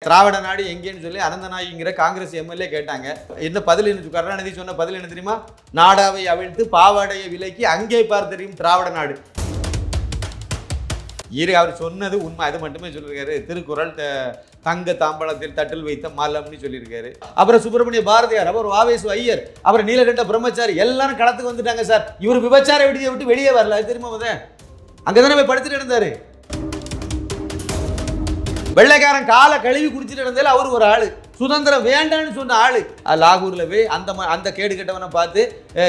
திராவிட நாடு எங்கேன்னு சொல்லி அனந்தநாயகிங்கிற காங்கிரஸ் எம்எல்ஏ கேட்டாங்க. என்ன பதில் என்ன கருணாநிதி சொன்ன பதில் என்ன தெரியுமா? நாடாவை அவிழ்த்து பாவாடையை விலைக்கு அங்கே பார் தெரியும் திராவிட நாடு. அவர் சொன்னது உண்மை, அது மட்டுமே சொல்லியிருக்காரு. திருக்குறள் தங்க தாம்பலத்தில் தட்டில் வைத்த மாலம்னு சொல்லியிருக்காரு. அப்புறம் சுப்பிரமணிய பாரதியார், அவர் வாவேசு ஐயர், அவர் நீலகண்ட பிரம்மச்சாரி எல்லாரும் களத்துக்கு வந்துட்டாங்க சார். இவர் விபச்சார விடுதியை விட்டு வெளியே வரல, அது தெரியுமா? அங்கதானே போய் படுத்துட்டு இருந்தாரு. வெள்ளைக்காரன் காலை கழுவி குடிச்சிட்டு இருந்தாலும் அவர் ஒரு ஆளு. சுதந்திரம் வேண்டான்னு சொன்ன ஆளு. லாகூர்ல போய் அந்த கேடு கெட்டவனை பார்த்து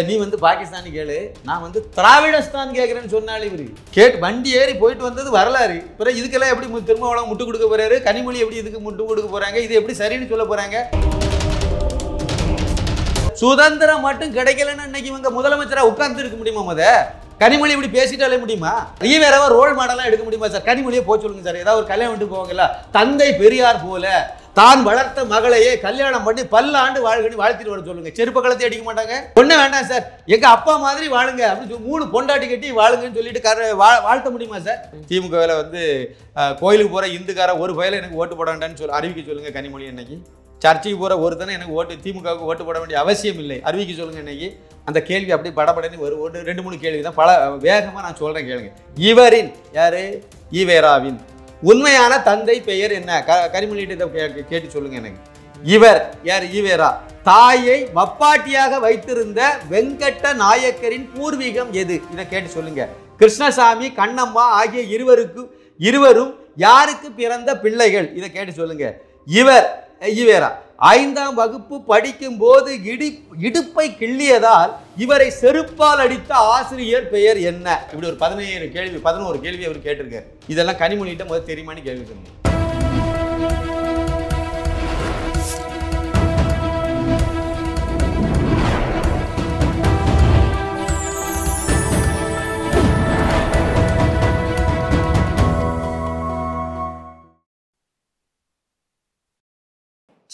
நீ பாகிஸ்தானி கேளு, நான் திராவிடஸ்தான் கேட்கிறேன்னு சொன்னாலும் இவரு கேட்டு வண்டி ஏறி போயிட்டு வந்தது வரலாறு. பிறகு இதுக்கெல்லாம் எப்படி திருமாவளவன் முட்டு கொடுக்க போறாரு? கனிமொழி எப்படி இதுக்கு முட்டு கொடுக்க போறாங்க? இது எப்படி சரின்னு சொல்ல போறாங்க? சுதந்திரம் மட்டும் கிடைக்கலன்னு இன்னைக்கு இவங்க முதலமைச்சரா உட்கார்ந்து இருக்க முடியுமா? கனிமொழி இப்படி பேசிட்டாலே முடியுமா? ஈவேராவை ரோல் மாடலாம் எடுக்க முடியுமா சார்? கனிமொழியை போக சொல்லுங்க சார். ஏதாவது ஒரு கல்யாணம் விட்டு போவாங்கல்ல, தந்தை பெரியார் போல தான் வளர்த்த மகளையே கல்யாணம் பண்ணி பல்லாண்டு வாழ்கன்னு வாழ்த்திட்டு வர சொல்லுங்க. செருப்பு கலத்தி அடிக்க மாட்டாங்க. ஒன்றும் வேண்டாம் சார், எங்க அப்பா மாதிரி வாழுங்க அப்படின்னு 3 பொண்டாட்டி கட்டி வாழுங்கன்னு சொல்லிட்டு வாழ்த்த முடியுமா சார்? திமுகவில் கோயிலுக்கு போற இந்துக்கார ஒரு வயல எனக்கு ஓட்டு போட வேண்டாம்னு அறிவிக்க சொல்லுங்க. கனிமொழி இன்னைக்கு சர்ச்சைக்கு போற ஒருத்தனை எனக்கு திமுகவுக்கு ஓட்டு போட வேண்டிய அவசியம் இல்லை, அறிவிக்க சொல்லுங்க. இன்னைக்கு அந்த கேள்வி அப்படி படப்படன்னு ஒரு 2-3 கேள்வி தான், பல வேகமாக நான் சொல்கிறேன் கேளுங்க. இவரின் யாரு? ஈவேராவின் உண்மையான தந்தை பெயர் என்ன? கனிமொழியிட்ட கேட்டு சொல்லுங்க எனக்கு. இவர் யார்? ஈவேரா தாயை வப்பாட்டியாக வைத்திருந்த வெங்கட்ட நாயக்கரின் பூர்வீகம் எது? இதை கேட்டு சொல்லுங்க. கிருஷ்ணசாமி, கண்ணம்மா ஆகிய இருவரும் யாருக்கு பிறந்த பிள்ளைகள்? இதை கேட்டு சொல்லுங்க. ஈவேரா 5ஆம் வகுப்பு படிக்கும் போது இடுப்பை கிள்ளியதால் இவரை செருப்பால் அடித்த ஆசிரியர் பெயர் என்ன? இப்படி ஒரு 11 கேள்வி அவர் கேட்டிருக்காரு. இதெல்லாம் கனிமொழிகிட்ட முதல் தெரியுமான்னு கேள்வி சொல்லுங்க.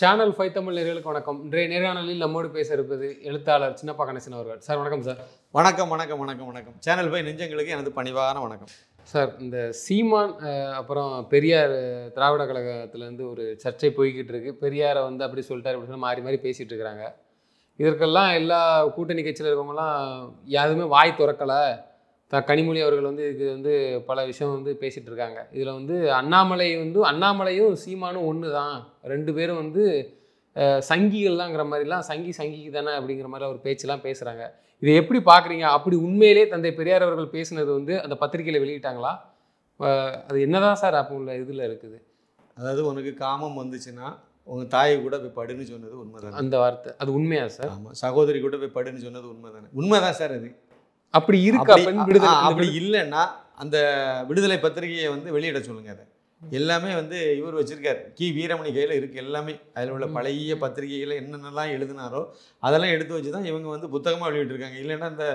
சேனல் 5 தமிழ் நேயர்களுக்கு வணக்கம். இன்றைய நேர்காணலில் நம்மோடு பேச இருப்பது எழுத்தாளர் சின்னப்பா கணேசன் அவர்கள். சார் வணக்கம் சார். வணக்கம். சேனல் 5 நெஞ்சங்களுக்கு எனது பணிவான வணக்கம் சார். இந்த சீமான் அப்புறம் பெரியார் திராவிட கழகத்திலேருந்து ஒரு சர்ச்சை போய்கிட்டு இருக்கு. பெரியாரை அப்படி சொல்லிட்டார், அப்படி சொல்லி மாறி பேசிகிட்டு இருக்கிறாங்க. இதற்கெல்லாம் எல்லா கூட்டணி கட்சியில் இருக்கவங்கலாம் யாருமே வாய் திறக்கலை. கனிமொழி அவர்கள் இதுக்கு பல விஷயம் பேசிகிட்டு இருக்காங்க. இதில் அண்ணாமலையும் சீமானும் ஒன்று தான், 2 பேரும் சங்கிகள்லாங்கிற மாதிரிலாம் சங்கிக்கு தானே அப்படிங்கிற மாதிரி ஒரு பேச்செல்லாம் பேசுகிறாங்க. இதை எப்படி பார்க்குறீங்க? அப்படி உண்மையிலே தந்தை பெரியார் அவர்கள் பேசினது அந்த பத்திரிகையில் வெளியிட்டாங்களா? அது என்னதான் சார் அப்போ உள்ள இதில் இருக்குது? அதாவது உனக்கு காமம் வந்துச்சுன்னா உங்கள் தாயை கூட போய் படுன்னு சொன்னது உண்மைதானே? அந்த வார்த்தை அது உண்மையா சார்? ஆமாம், சகோதரி கூட போய் படுன்னு சொன்னது உண்மைதானே? உண்மைதான் சார். அது அப்படி இருக்கா? அப்படி இல்லைன்னா அந்த விடுதலை பத்திரிகையை வெளியிட சொல்லுங்க. அதை எல்லாமே இவர் வச்சிருக்காரு. வீரமணி கையில் இருக்குது எல்லாமே. அதில் உள்ள பழைய பத்திரிகைகளை என்னென்னலாம் எழுதினாரோ அதெல்லாம் எடுத்து வச்சு தான் இவங்க புத்தகமாக வெளியிட்டிருக்காங்க. இல்லைன்னா இந்த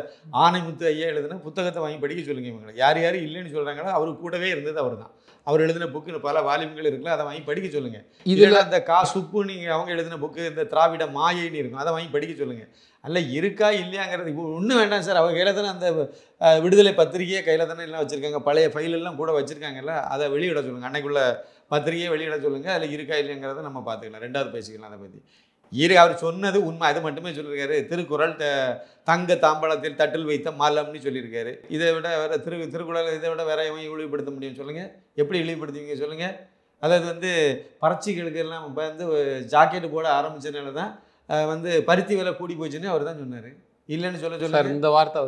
ஆனைமுத்து ஐயா எழுதுனா புத்தகத்தை வாங்கி படிக்க சொல்லுங்க. இவங்களை யார் இல்லைன்னு சொல்கிறாங்களோ அவரு கூடவே இருந்தது அவர் தான். அவர் எழுதின புக்கு பல வால்யூம்கள் இருக்குல்ல, அதை வாங்கி படிக்க சொல்லுங்க. இதில் அந்த சுப்புன்னு அவங்க எழுதின புக்கு, இந்த திராவிட மாயைன்னு இருக்கும், அதை வாங்கி படிக்க சொல்லுங்க. அல்ல இருக்கா இல்லையாங்கிறது இப்போ ஒன்றும் வேண்டாம் சார். அவங்க கையில் தானே அந்த விடுதலை பத்திரிகையை கையில் தானே எல்லாம் வச்சுருக்காங்க, பழைய ஃபைலெல்லாம் கூட வச்சுருக்காங்கல்ல, அதை வெளியிட சொல்லுங்கள். அன்னைக்குள்ள பத்திரிகையை வெளியிட சொல்லுங்கள். அதில் இருக்கா இல்லைங்கிறத நம்ம பார்த்துக்கலாம், 2வது பேசிக்கலாம் அதை பற்றி. அவர் சொன்னது உண்மை, அது மட்டுமே சொல்லியிருக்காரு. திருக்குறள் தங்க தாம்பலத்தில் தட்டில் வைத்த மாலம்னு சொல்லியிருக்காரு. இதை விட வேறு திருக்குறள் இதை விட வேற எவன் இழிவுபடுத்த முடியும்னு சொல்லுங்கள். எப்படி இழிவுபடுத்துவீங்க சொல்லுங்கள்? அதாவது பறச்சிகளுக்கு எல்லாம் ஜாக்கெட்டு போட ஆரம்பிச்சதுனால தான் பருத்தி விலை கூடி போச்சுன்னு அவர் தான் சொன்னார். இல்லைன்னு சொல்ல இந்த வார்த்தை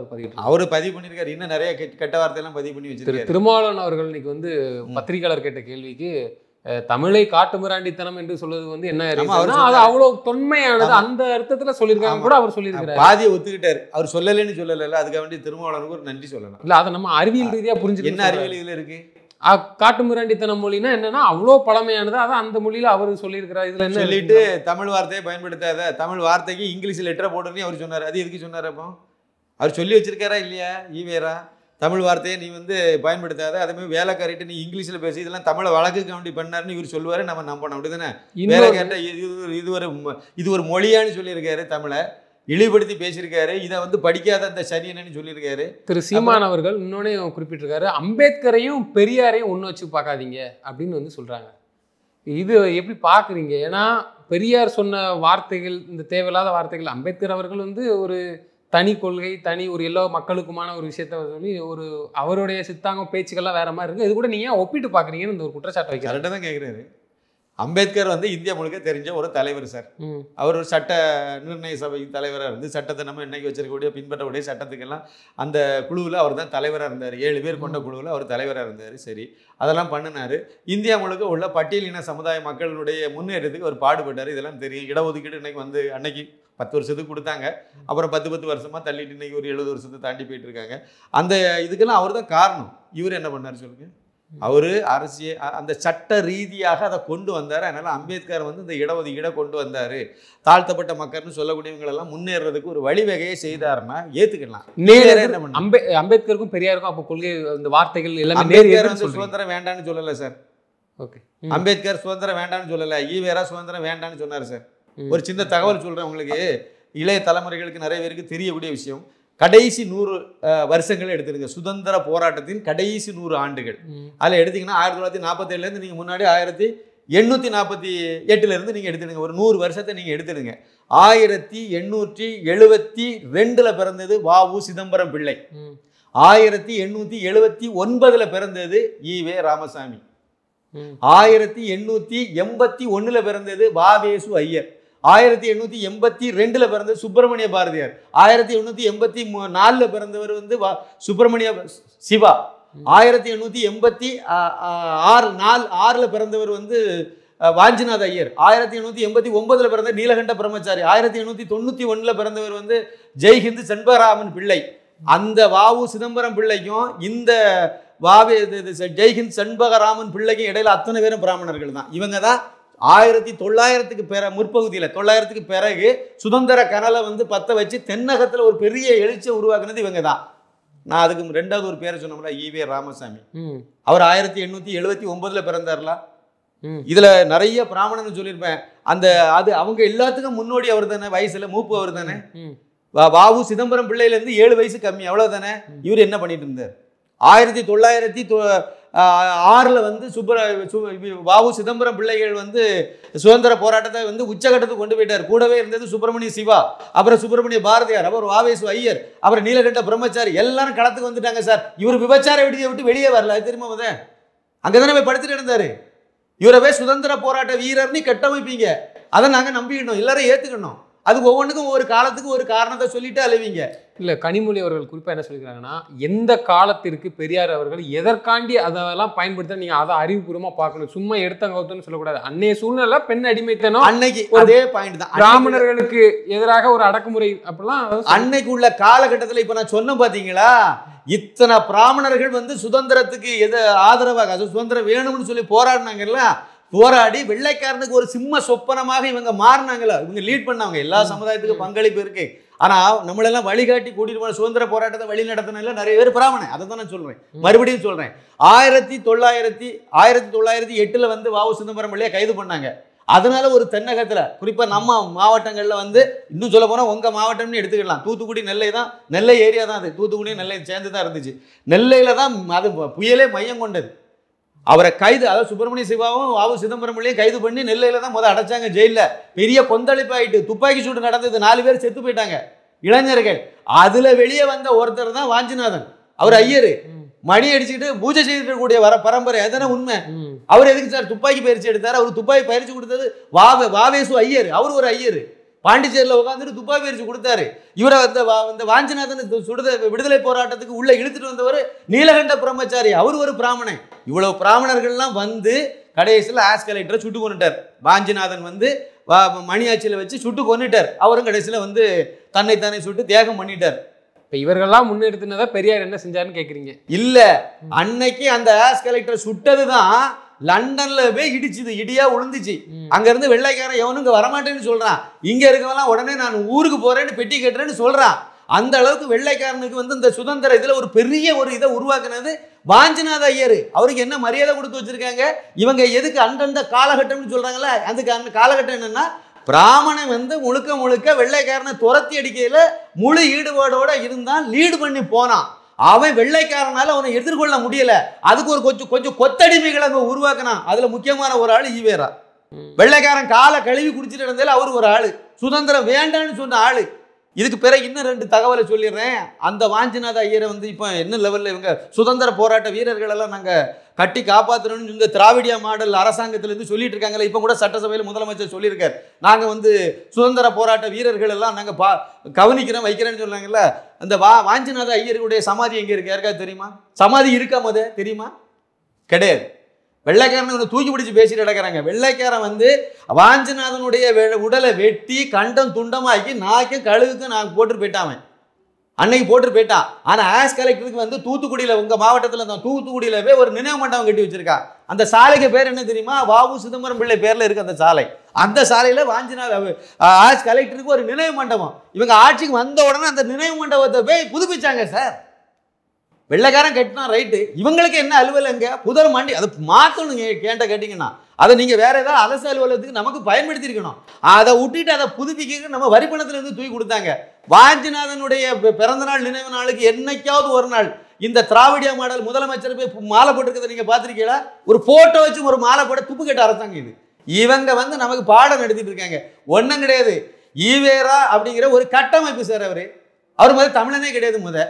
அவர் பதிவு பண்ணியிருக்காரு. இன்னும் நிறைய கெட்ட வார்த்தையெல்லாம் பதிவு பண்ணி வச்சிருக்காரு. திருமாவளவன் அவர்கள் இன்னைக்கு பத்திரிகையாளர் கேட்ட கேள்விக்கு தமிழை காட்டுமிராண்டித்தனம் என்று சொல்வது என்ன அது அவ்வளவு தொன்மையானது அந்த அர்த்தத்துல சொல்லியிருக்காங்க கூட அவர் சொல்லியிருக்காரு. பாதியை ஒத்துக்கிட்டாரு. அவர் சொல்லலைன்னு சொல்லல, அதுக்காக வேண்டி திருமாவளவனுக்கு ஒரு நன்றி சொல்லலாம். இல்ல அதை நம்ம அறிவியல் ரீதியா புரிஞ்சுக்க. என்ன அறிவியல் இதுல இருக்கு? காட்டுமிராண்டித்தனம் மொழினா என்னன்னா அவ்வளோ பழமையானது. அதான் அந்த மொழியில அவர் சொல்லியிருக்கிறார். இதுல என்ன சொல்லிட்டு தமிழ் வார்த்தையை பயன்படுத்தாத, தமிழ் வார்த்தைக்கு இங்கிலீஷ் லெட்டரை போடுறேன்னு அவர் சொன்னார். அது எதுக்கு சொன்னார்? அப்போ அவர் சொல்லி வச்சிருக்காரா இல்லையா? ஈவேரா தமிழ் வார்த்தையை நீ பயன்படுத்தாத, அதேமாதிரி வேலைக்காரிட்டு நீ இங்கிலீஷில் பேசி, இதெல்லாம் தமிழை வழக்குக்கு வேண்டி பண்ணாருன்னு இவர் சொல்லுவார். நம்ம நம்பணும், அப்படி தானே? வேலை கேட்டால் இது ஒரு மொழியான்னு சொல்லியிருக்காரு. தமிழை இழிவுபடுத்தி பேசியிருக்காரு. இதை படிக்காத அந்த சரி என்னன்னு சொல்லியிருக்காரு. திரு சீமான் அவர்கள் இன்னொன்னே குறிப்பிட்டிருக்காரு, அம்பேத்கரையும் பெரியாரையும் ஒன்று வச்சு பார்க்காதீங்க அப்படின்னு சொல்றாங்க. இது எப்படி பார்க்குறீங்க? ஏன்னா பெரியார் சொன்ன வார்த்தைகள், இந்த தேவையில்லாத வார்த்தைகள், அம்பேத்கர் அவர்கள் வந்து ஒரு தனி கொள்கை, தனி ஒரு எல்லா மக்களுக்குமான ஒரு விஷயத்த சொல்லி ஒரு அவருடைய சித்தாங்கம் பேச்சுக்கள்லாம் வேற மாதிரி இருக்கு. இது கூட நீங்க ஒப்பிட்டு பார்க்குறீங்கன்னு இந்த ஒரு குற்றச்சாட்டு வைக்கிறார். கரெக்டாக தான் கேட்குறாரு. அம்பேத்கர் வந்து இந்தியா முழுக்க தெரிஞ்ச ஒரு தலைவர் சார். அவர் ஒரு சட்ட நிர்ணய சபை தலைவராக இருந்து சட்டத்தை நம்ம இன்னைக்கு வச்சிருக்கக்கூடிய பின்பற்றக்கூடிய சட்டத்துக்கெல்லாம் அந்த குழுவில் அவர் தான் தலைவராக இருந்தார். 7 பேர் கொண்ட குழுவில் அவர் தலைவராக இருந்தார். சரி, அதெல்லாம் பண்ணினார். இந்தியா முழுக்க உள்ள பட்டியலின சமுதாய மக்களுடைய முன்னேற்றத்துக்கு அவர் பாடுபட்டார். இதெல்லாம் தெரியும். இடஒதுக்கீடு இன்னைக்கு வந்து அன்னைக்கு 10 வருஷத்துக்கு கொடுத்தாங்க. அப்புறம் 10 வருஷமாக தள்ளிட்டு இன்னைக்கு ஒரு 70 வருஷத்தை தாண்டி போயிட்டு இருக்காங்க. அந்த இதுக்கெல்லாம் அவர் தான் காரணம். இவர் என்ன பண்ணார் சொல்லுங்க? அவர் அரசியல் அந்த சட்ட ரீதியாக அதை கொண்டு வந்தார். அதனால் அம்பேத்கர் வந்து இந்த இடஒதுக்கீடை கொண்டு வந்தார். தாழ்த்தப்பட்ட மக்கள்னு சொல்லக்கூடியவங்களெல்லாம் முன்னேறதுக்கு ஒரு வழிவகையை செய்தாருன்னா ஏற்றுக்கலாம். அம்பேத்கருக்கும் பெரியாருக்கும் அப்போ கொள்கை இந்த வார்த்தைகள் எல்லாமே அம்பேத்கர் வந்து சுதந்திரம் வேண்டான்னு சொல்லலை சார். ஓகே, அம்பேத்கர் சுதந்திரம் வேண்டான்னு சொல்லலை. ஈவேரா சுதந்திரம் வேண்டான்னு சொன்னார் சார். ஒரு சின்ன தகவல் சொல்கிறேன் உங்களுக்கு. இளைய தலைமுறைகளுக்கு நிறைய பேருக்கு தெரியக்கூடிய விஷயம். கடைசி 100 வருஷங்கள் எடுத்துருங்க. சுதந்திர போராட்டத்தின் கடைசி 100 ஆண்டுகள். அதில் எடுத்தீங்கன்னா 1947 நீங்கள் முன்னாடி 1848 நீங்கள் எடுத்துடுங்க. ஒரு 100 வருஷத்தை நீங்கள் எடுத்துடுங்க. 1872 பிறந்தது வ.உ. சிதம்பரம் பிள்ளை. 1879 பிறந்தது ஈ.வே. ராமசாமி. 1881 பிறந்தது வ.வே.சு. ஐயர். 1882 பிறந்தது சுப்பிரமணிய பாரதியார். 1884 பிறந்தவர் வந்து சுப்பிரமணிய சிவா. 1886 பிறந்தவர் வந்து வாஞ்சிநாத ஐயர். 1889 பிறந்த நீலகண்ட பிரம்மச்சாரி. 1891 பிறந்தவர் வந்து ஜெய்ஹிந்த் செண்பகராமன் பிள்ளை. அந்த வ.உ. சிதம்பரம் பிள்ளைக்கும் இந்த ஜெய்ஹிந்த் செண்பகராமன் பிள்ளைக்கும் இடையில அத்தனை பேரும் பிராமணர்கள் தான். இவங்க தான் 1900 முற்பகுதியில் 900 பிறகு சுதந்திர கனலை வந்து பற்ற வச்சு தென்னகத்தில் ஒரு பெரிய எழுச்சியை உருவாக்குனது இவங்க தான். நான் அதுக்கு 2வது ஒரு பேரை சொன்னோம்ல, ஈ.வே. ராமசாமி. அவர் 1879 பிறந்தார்ல. இதுல நிறைய பிராமணன் சொல்லியிருப்பேன். அந்த அது அவங்க எல்லாத்துக்கும் முன்னோடி அவர் தானே, வயசுல மூப்பு அவர் தானே. வ.உ. சிதம்பரம் பிள்ளையிலேருந்து 7 வயசு கம்மி, அவ்வளவுதானே. இவர் என்ன பண்ணிட்டு இருந்தார்? 1906 வந்து வ.உ. சிதம்பரம் பிள்ளைகள் வந்து சுதந்திர போராட்டத்தை வந்து உச்சகட்டத்துக்கு கொண்டு போயிட்டார். கூடவே இருந்தது சுப்பிரமணிய சிவா, அப்புறம் சுப்பிரமணிய பாரதியார், அப்புறம் வ.வே.சு. ஐயர், அப்புறம் நீலகண்ட பிரம்மச்சாரி எல்லாரும் களத்துக்கு வந்துட்டாங்க சார். இவர் விபச்சார விடுதியை விட்டு வெளியே வரல. அது தெரியுமா? முத அங்கதானே போய் படுத்துட்டு இருந்தாரு. இவரவே சுதந்திர போராட்ட வீரர்னு கட்டமைப்பீங்க. அதை நாங்கள் நம்பிக்கணும், எல்லாரும் ஏற்றுக்கணும். அது ஒவ்வொன்றுக்கும் ஒவ்வொரு காலத்துக்கு ஒரு காரணத்தை சொல்லிட்டு அழுவீங்க. இல்லை, கனிமொழி அவர்கள் குறிப்பாக என்ன சொல்லிக்கிறாங்கன்னா, எந்த காலத்திற்கு பெரியார் அவர்கள் எதற்காண்டி அதெல்லாம் பயன்படுத்த நீங்கள் அதை அறிவுபூர்வமாக பார்க்கணும். சும்மா எடுத்தங்கன்னு சொல்லக்கூடாது. அன்னைய சூழ்நிலை பெண் அடிமைத்தனம் அன்னைக்கு அதே பாயிண்ட் தான். பிராமணர்களுக்கு எதிராக ஒரு அடக்குமுறை அப்படிலாம் அன்னைக்கு உள்ள காலகட்டத்தில் இப்போ நான் சொன்ன பார்த்தீங்களா, இத்தனை பிராமணர்கள் வந்து சுதந்திரத்துக்கு ஆதரவாக சுதந்திரம் வேணும்னு சொல்லி போராடினாங்கல்ல. போராடி வெள்ளைக்காரனுக்கு ஒரு சிம்ம சொப்பனமாக இவங்க மாறினாங்களா, இவங்க லீட் பண்ணாங்க. எல்லா சமுதாயத்துக்கும் பங்களிப்பு இருக்கு. ஆனால் நம்மளெல்லாம் வழிகாட்டி கூட்டிட்டு போன சுதந்திர போராட்டத்தை வழி நடத்தினால நிறைய பேர் பிராமணன். அதை தான் நான் சொல்றேன், மறுபடியும் சொல்றேன். 1908 வந்து வ.உ. சிதம்பரம் பிள்ளையை கைது பண்ணாங்க. அதனால ஒரு தென்னகத்தில் குறிப்பாக நம்ம மாவட்டங்களில் வந்து இன்னும் சொல்ல போனால் உங்கள் மாவட்டம்னு எடுத்துக்கலாம். தூத்துக்குடி நெல்லை தான், நெல்லை ஏரியா தான். அது தூத்துக்குடி நெல்லை சேர்ந்து தான் இருந்துச்சு. நெல்லையில் தான் அது புயலே மையம் கொண்டது. அவரை கைது, அதாவது சுப்பிரமணிய சிவாவும் வ.உ. சிதம்பரம் பிள்ளையும் கைது பண்ணி நெல்லையில் தான் முதல் அடைச்சாங்க ஜெயிலில். பெரிய கொந்தளிப்பு ஆகிட்டு துப்பாக்கி சூடு நடந்தது. 4 பேர் செத்து போயிட்டாங்க, இளைஞர்கள். அதில் வெளியே வந்த ஒருத்தர் தான் வாஞ்சிநாதன். அவர் ஐயரு, மணி அடிச்சுட்டு பூஜை செய்துட்டு கூடிய பரம்பரை. அதுதானே உண்மை. அவர் எதுக்கு சார் துப்பாக்கி பயிற்சி எடுத்தார்? அவர் துப்பாக்கி பயிற்சி கொடுத்தது வ.வே.சு. ஐயர். அவர் ஒரு ஐயர், பாண்டிச்சேரியில் உட்காந்துட்டு துப்பாக்கி பயிற்சி கொடுத்தாரு. இவரை அந்த வாஞ்சிநாதன் விடுதலை போராட்டத்துக்கு உள்ள இழுத்துட்டு வந்தவர் நீலகண்ட பிரம்மச்சாரி. அவர் ஒரு பிராமணன். இவ்வளவு பிராமணர்கள்லாம் வந்து கடைசியில் ஆஸ் கலெக்டரை சுட்டு கொண்டுட்டார். வாஞ்சிநாதன் வந்து மணியாட்சியில் வச்சு சுட்டு கொண்டுட்டார். அவரும் கடைசியில் வந்து தன்னைத்தானே சுட்டு தியாகம் பண்ணிட்டார். இப்போ இவர்கள்லாம் முன்னெடுத்துனதா பெரியார் என்ன செஞ்சாருன்னு கேட்குறீங்க? இல்லை, அன்னைக்கு அந்த ஆஸ் கலெக்டர் சுட்டது தான் லண்டன்ல போய் இடிச்சுது, இடியா விழுந்துச்சு. அங்க இருந்து வெள்ளைக்காரன் எவனும் இங்க வரமாட்டேன்னு சொல்றான். இங்க இருக்கவெல்லாம் உடனே நான் ஊருக்கு போறேன்னு பெட்டி கட்டுறேன்னு சொல்றான். அந்த அளவுக்கு வெள்ளைக்காரனுக்கு வந்து இந்த சுதந்திர இதுல ஒரு பெரிய ஒரு இதை உருவாக்குனது வாஞ்சிநாத ஐயர். அவருக்கு என்ன மரியாதை கொடுத்து வச்சிருக்காங்க. இவங்க எதுக்கு அந்தந்த காலகட்டம்னு சொல்றாங்களே, அதுக்கு அந்த காலகட்டம் என்னன்னா, பிராமணன் வந்து முழுக்க முழுக்க வெள்ளைக்காரனை துரத்தி அடிக்கையில முழு ஈடுபாடோட இருந்தான், லீடு பண்ணி போனான். அவன் வெள்ளைக்காரனால அவனை எதிர்கொள்ள முடியல. அதுக்கு ஒரு கொஞ்சம் கொத்தடிமைகளை அங்க உருவாக்கினான். அதுல முக்கியமான ஒரு ஆளு ஈவேரா. வெள்ளைக்காரன் காலை கழுவி குடிச்சிட்டு இருந்ததில் அவர் ஒரு ஆளு, சுதந்திரம் வேண்டான்னு சொன்ன ஆளு. இதுக்கு பிறகு இன்னும் 2 தகவலை சொல்லிடுறேன். அந்த வாஞ்சிநாத ஐயரை வந்து இப்போ என்ன லெவலில் இவங்க சுதந்திர போராட்ட வீரர்கள் எல்லாம் நாங்கள் கட்டி காப்பாற்றணும்னு இந்த திராவிடியா மாடல் அரசாங்கத்திலேருந்து சொல்லிட்டு இருக்காங்களே. இப்போ கூட சட்டசபையில் முதலமைச்சர் சொல்லியிருக்காரு, நாங்கள் வந்து சுதந்திர போராட்ட வீரர்கள் எல்லாம் நாங்கள் கவனிக்கிறோம் வைக்கிறேன்னு சொன்னாங்கல்ல. அந்த வாஞ்சிநாத ஐயருடைய சமாதி எங்கே இருக்கு? யாருக்காவது தெரியுமா? சமாதி இருக்கா முத தெரியுமா? கிடையாது. வெள்ளைக்காரன் இவனை தூக்கி பிடிச்சி பேசிட்டு கிடக்கிறாங்க. வெள்ளைக்காரன் வந்து வாஞ்சிநாதனுடைய உடலை வெட்டி கண்டம் துண்டமாக்கி நாய்க்கும் கழுகுக்கும் நான் போட்டு போயிட்டான். அன்னைக்கு போட்டு போயிட்டான். ஆனால் ஆஸ் கலெக்டருக்கு வந்து தூத்துக்குடியில், உங்கள் மாவட்டத்தில் தான் தூத்துக்குடியில் போய் ஒரு நினைவு மண்டபம் கட்டி வச்சிருக்கா. அந்த சாலைக்கு பேர் என்ன தெரியுமா? வாவு சிதம்பரம் பிள்ளை பேரில் இருக்கு அந்த சாலை. அந்த சாலையில் வாஞ்சிநாத ஆஸ் கலெக்டருக்கு ஒரு நினைவு மண்டபம். இவங்க ஆட்சிக்கு வந்த உடனே அந்த நினைவு மண்டபத்தை போய் புதுப்பிச்சாங்க சார். வெள்ளைக்காரன் கட்டினா ரைட்டு, இவங்களுக்கு என்ன அலுவல் எங்க புதர் மாண்டி அதை மாற்றணும். கேட்டீங்கன்னா அதை நீங்கள் வேற ஏதாவது அரசு அலுவலகத்துக்கு நமக்கு பயன்படுத்தியிருக்கணும். அதை விட்டுட்டு அதை புதுப்பிக்க நம்ம வரி பணத்திலிருந்து தூக்கி கொடுத்தாங்க. வாஞ்சிநாதனுடைய பிறந்தநாள் நினைவு நாளுக்கு என்னைக்காவது ஒரு நாள் இந்த திராவிடியா மாடல் முதலமைச்சர் போய் மாலை போட்டுருக்கதை நீங்கள் பார்த்துருக்கீங்களா? ஒரு போட்டோ வச்சு ஒரு மாலை போட துப்பு கட்ட அரசாங்கம் இது. இவங்க வந்து நமக்கு பாடம் நடத்திட்டு இருக்காங்க. ஒன்றும் கிடையாது. ஈவேரா அப்படிங்கிற ஒரு கட்டமைப்பு சார். அவர் முதல் தமிழனே கிடையாது.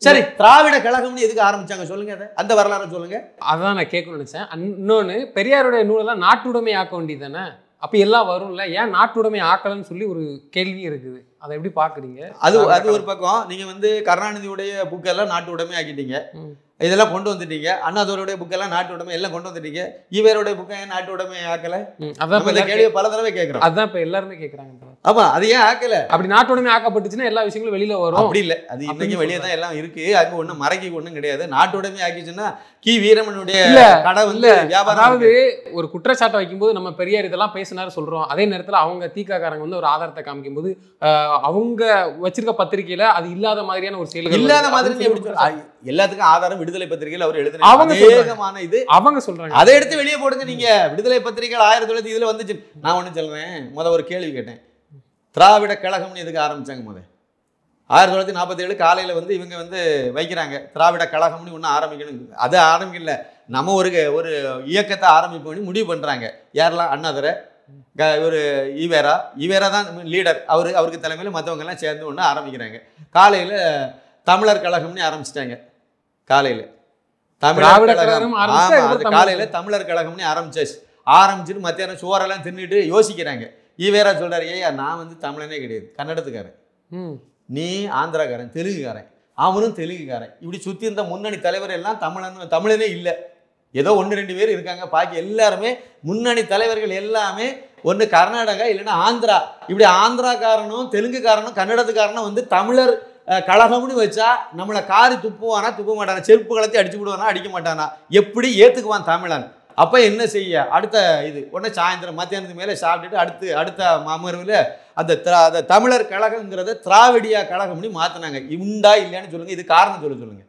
சரி, திராவிட கழகம்னு எதுக்கு ஆரம்பிச்சாங்க சொல்லுங்க, அதை அந்த வரலாறு சொல்லுங்க. அதான் நான் கேட்கணும்னு நினைச்சேன். இன்னொன்று, பெரியாருடைய நூலெல்லாம் நாட்டுடைமை ஆக்க வேண்டியது தானே? அப்போ எல்லாம் வரும்ல, ஏன் நாட்டுடைமை ஆக்கலன்னு சொல்லி ஒரு கேள்வி இருக்குது. அதை எப்படி பார்க்குறீங்க? அது ஒரு பக்கம். நீங்கள் வந்து கருணாநிதியுடைய புக்கெல்லாம் நாட்டு உடைமை ஆக்கிட்டீங்க, இதெல்லாம் கொண்டு வந்துட்டீங்க. அண்ணாதுரையுடைய புக்கெல்லாம் நாட்டு உடைமை எல்லாம் கொண்டு வந்துட்டீங்க. ஈவேருடைய புக்கை ஏன் நாட்டு உடைமை ஆக்கல? அதான் இந்த கேள்வியை பல தடவை கேட்குறோம். அதான் இப்போ எல்லாருமே கேட்குறாங்க. ஆமா, அது ஏன் ஆக்கல? அப்படி நாட்டு உடைமை ஆக்கப்பட்டுச்சுன்னா எல்லா விஷயங்களும் வெளியில வரும். அப்படி இல்லை, அது இன்னைக்கு வெளியே தான் எல்லாம் இருக்கு. அங்கே ஒன்றும் மறைக்க ஒன்றும் கிடையாது. நாட்டு உடைமை ஆக்கிச்சுன்னா கி வீரமனுடைய கடை வந்து வியாபாரம். அதாவது ஒரு குற்றச்சாட்டை வைக்கும்போது நம்ம பெரியார் இதெல்லாம் பேசினாரு சொல்றோம். அதே நேரத்தில் அவங்க தீக்காக்காரங்க வந்து ஒரு ஆதாரத்தை காமிக்கும் போது அவங்க வச்சிருக்க பத்திரிகையில அது இல்லாத மாதிரியான ஒரு செயல்கள் இல்லாத மாதிரி எல்லாத்துக்கும் ஆதாரம் விடுதலை பத்திரிகையில் அவர் எழுதுன இது அவங்க சொல்றாங்க. அதை எடுத்து வெளியே போடுங்க. நீங்க விடுதலை பத்திரிகைகள் 1900 இதுல வந்துச்சு. நான் ஒண்ணு சொல்றேன். ஒரு கேள்வி கேட்டேன். திராவிட கழகம்னு எதுக்கு ஆரம்பிச்சாங்க? 1947 காலையில வந்து இவங்க வந்து வைக்கிறாங்க திராவிட கழகம்னு ஒன்று ஆரம்பிக்கணும். அது ஆரம்பிக்கல, நம்ம ஒரு இயக்கத்தை ஆரம்பிப்போம்னு முடிவு பண்றாங்க. யாரெல்லாம்? அண்ணாதுரை, ஒரு ஈவேரா தான் லீடர். அவருக்கு தலைமையில் மற்றவங்க எல்லாம் சேர்ந்து ஒன்று ஆரம்பிக்கிறாங்க. காலையில தமிழர் கழகம்னு ஆரம்பிச்சிட்டாங்க. காலையில தமிழர் கழகம், காலையில தமிழர் கழகம்னு ஆரம்பிச்சுட்டு மத்தியானம் சோறெல்லாம் தின்னுட்டு யோசிக்கிறாங்க. ஈவேரா சொல்றாரு, ஏயா நான் வந்து தமிழனே கிடையாது, கன்னடத்துக்காரன், நீ ஆந்திராக்காரன், தெலுங்குக்காரன், அவனும் தெலுங்குக்காரன். இப்படி சுற்றி இருந்த முன்னணி தலைவர் எல்லாம் தமிழனே இல்லை. ஏதோ 1-2 பேர் இருக்காங்க. பாக்கி எல்லாருமே முன்னணி தலைவர்கள் எல்லாமே ஒன்று கர்நாடகா இல்லைன்னா ஆந்திரா. இப்படி ஆந்திராக்காரனும் தெலுங்குக்காரனும் கன்னடத்துக்காரனும் வந்து தமிழர் கழகம்னு வச்சா நம்மளை காரி துப்புவானா? துப்ப மாட்டானா? செருப்பு கலத்தி அடிச்சு விடுவானா? அடிக்க மாட்டானா? எப்படி ஏற்றுக்குவான் தமிழன்? அப்போ என்ன செய்ய? அடுத்த இது உடனே சாயந்தரம் மத்தியானத்துக்கு மேலே சாப்பிட்டுட்டு அடுத்த அமர்வில் அந்த தமிழர் கழகங்கிறத திராவிடியா கழகம்னு மாற்றினாங்க. உண்டா இல்லையான்னு சொல்லுங்கள். இது காரணம் சொல்லுங்க.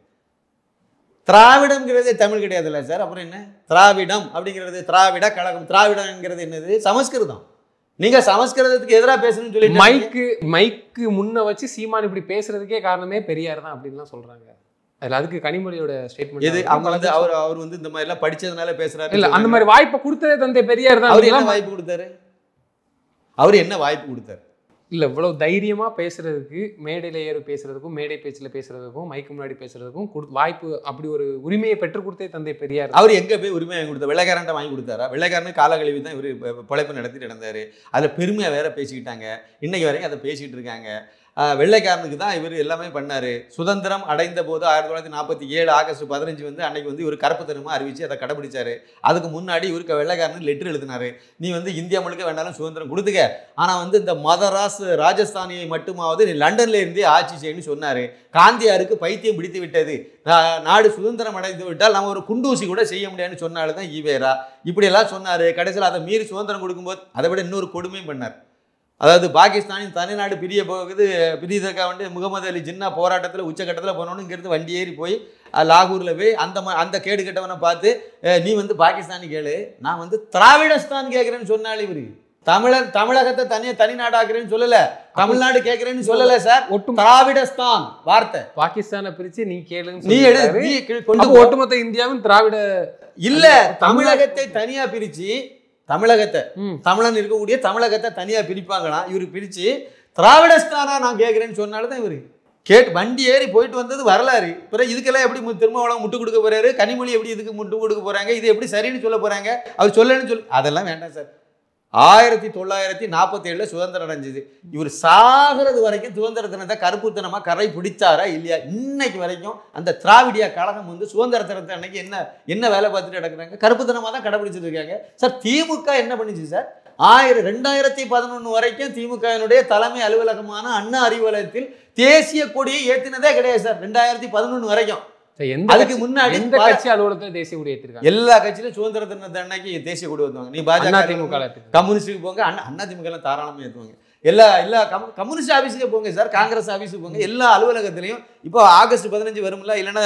திராவிடம்ங்கிறதே தமிழ் கிடையாதுல்ல சார். அப்புறம் என்ன திராவிடம் அப்படிங்கிறது? திராவிட கழகம். திராவிடங்கிறது என்னது? சமஸ்கிருதம். நீங்க சமஸ்கிருதத்துக்கு எதிராக பேசணும்னு சொல்லி மைக்கு முன்ன வச்சு சீமான் இப்படி பேசுறதுக்கே காரணமே பெரியார் தான் அப்படின்லாம் சொல்றாங்க. அதுல அதுக்கு கனிமொழியோட ஸ்டேட்மெண்ட் இது அவங்க வந்து அவர் வந்து இந்த மாதிரி எல்லாம் படிச்சதுனால பேசுறாரு. இல்ல, அந்த மாதிரி வாய்ப்பை கொடுத்ததே தந்தை பெரியார் தான். அவர் என்ன வாய்ப்பு கொடுத்தாரு? அவர் என்ன வாய்ப்பு கொடுத்தாரு? இல்லை, இவ்வளவு தைரியமா பேசுறதுக்கு, மேடையில ஏறி பேசுறதுக்கும், மேடை பேச்சில் பேசுறதுக்கும், மைக்கு முன்னாடி பேசுறதுக்கும் வாய்ப்பு, அப்படி ஒரு உரிமையை பெற்றுக் கொடுத்தே தந்தை பெரியார். அவர் எங்க போய் உரிமை வாங்கி கொடுத்தார்? வெள்ளைக்காரன்ட்ட வாங்கி கொடுத்தாரா? வெள்ளைக்காரனு காலக்கழிவு தான் இவர் பிழைப்பு நடத்திட்டு நடந்தாரு. அதில் பெருமையாக வேற பேசிக்கிட்டாங்க. இன்னைக்கு வரைக்கும் அதை பேசிக்கிட்டு இருக்காங்க. வெள்ளைக்காரனுக்கு தான் இவர் எல்லாமே பண்ணார். சுதந்திரம் அடைந்த போது 1947 ஆகஸ்ட் 15 வந்து அன்னைக்கு வந்து இவர் கருப்பு தினமாக அறிவித்து அதை கடைபிடிச்சார். அதுக்கு முன்னாடி இவருக்கு வெள்ளைக்காரனுக்கு லெட்டர் எழுதினார். நீ வந்து இந்தியா முழுக்க வேண்டாலும் சுதந்திரம் கொடுத்துக்க, ஆனால் வந்து இந்த மதராஸ் ராஜஸ்தானியை மட்டுமாவது நீ லண்டன்ல இருந்தே ஆட்சி செய்யணும்னு சொன்னார். காந்தியாருக்கு பைத்தியம் பிடித்து விட்டது, நாடு சுதந்திரம் அடைந்து விட்டால் நம்ம ஒரு குண்டூசி கூட செய்ய முடியாதுன்னு சொன்னாலும் தான் ஈவேரா இப்படியெல்லாம் சொன்னார். கடைசியில் அதை மீறி சுதந்திரம் கொடுக்கும்போது அதை விட இன்னொரு கொடுமையும் பண்ணார். அதாவது பாகிஸ்தானின் தனிநாடு பிரிய போகுது, பிரியதற்காக வந்து முகமது அலி ஜின்னா போராட்டத்தில் உச்சக்கட்டத்தில் போனோன்னு இங்கேருந்து வண்டி ஏறி போய் லாகூரில் போய் அந்த கேடு கட்டவனை பார்த்து நீ வந்து பாகிஸ்தானி கேளு, நான் வந்து திராவிடஸ்தான் கேட்குறேன்னு சொன்னாலே இவர் தமிழகத்தை தனி நாடாக்குறேன்னு சொல்லல, தமிழ்நாடு கேட்கிறேன்னு சொல்லல சார். திராவிடஸ்தான் வார்த்தை. பாகிஸ்தானை பிரிச்சு நீ கேளுங்க, நீ கொண்டு ஒட்டுமொத்த இந்தியாவும் திராவிட இல்ல, தமிழகத்தை தனியா பிரிச்சு, தமிழகத்தை தமிழன் இருக்கக்கூடிய தமிழகத்தை தனியா பிரிப்பாங்களாம். இவரு பிரிச்சு திராவிடஸ்தானா நான் கேட்கிறேன்னு சொன்னால்தான் இவரு வண்டி ஏறி போயிட்டு வந்தது வரலாறு. பிறகு இதுக்கெல்லாம் எப்படி திருமாவளவன் முட்டு கொடுக்க போறாரு, கனிமொழி எப்படி இதுக்கு முட்டு கொடுக்க போறாங்க, இது எப்படி சரின்னு சொல்ல போறாங்க, அவர் சொல்லணும்னு சொல்லி அதெல்லாம் வேண்டாம் சார். 1947 சுதந்திரம் அடைஞ்சது. இவர் சாகிறது வரைக்கும் சுதந்திர தினத்தை கருப்புத்தனமா கரை பிடிச்சாரா இல்லையா? இன்னைக்கு வரைக்கும் அந்த திராவிடியா கழகம் வந்து சுதந்திர தினத்தை அன்னைக்கு என்ன வேலை பார்த்துட்டு நடக்கிறாங்க, கருப்புத்தனமா தான் கடைபிடிச்சிட்டு இருக்காங்க சார். திமுக என்ன பண்ணிச்சு சார்? 2011 வரைக்கும் திமுகவினுடைய தலைமை அலுவலகமான அண்ணா அறிவாலயத்தில் தேசிய கொடியை ஏத்தினதே கிடையாது சார். 2011 வரைக்கும். அதுக்கு முன்னாடி கட்சி அலுவலகத்தில் தேசிய கொடி ஏற்றிருக்காங்க. எல்லா கட்சியிலும் சுதந்திர தினத்தை அன்னைக்கு தேசிய கொடி ஏற்றுவாங்க. நீ பாஜக கம்யூனிஸ்டுக்கு போங்க, அண்ணா திமுக எல்லாம் தாராளமாக ஏற்றுவாங்க. எல்லா கம்யூனிஸ்ட் ஆஃபீஸுக்கே போங்க சார், காங்கிரஸ் ஆஃபீஸுக்கு போங்க, எல்லா அலுவலகத்திலையும் இப்போ ஆகஸ்ட் 15 வரும்ல, இல்லைன்னா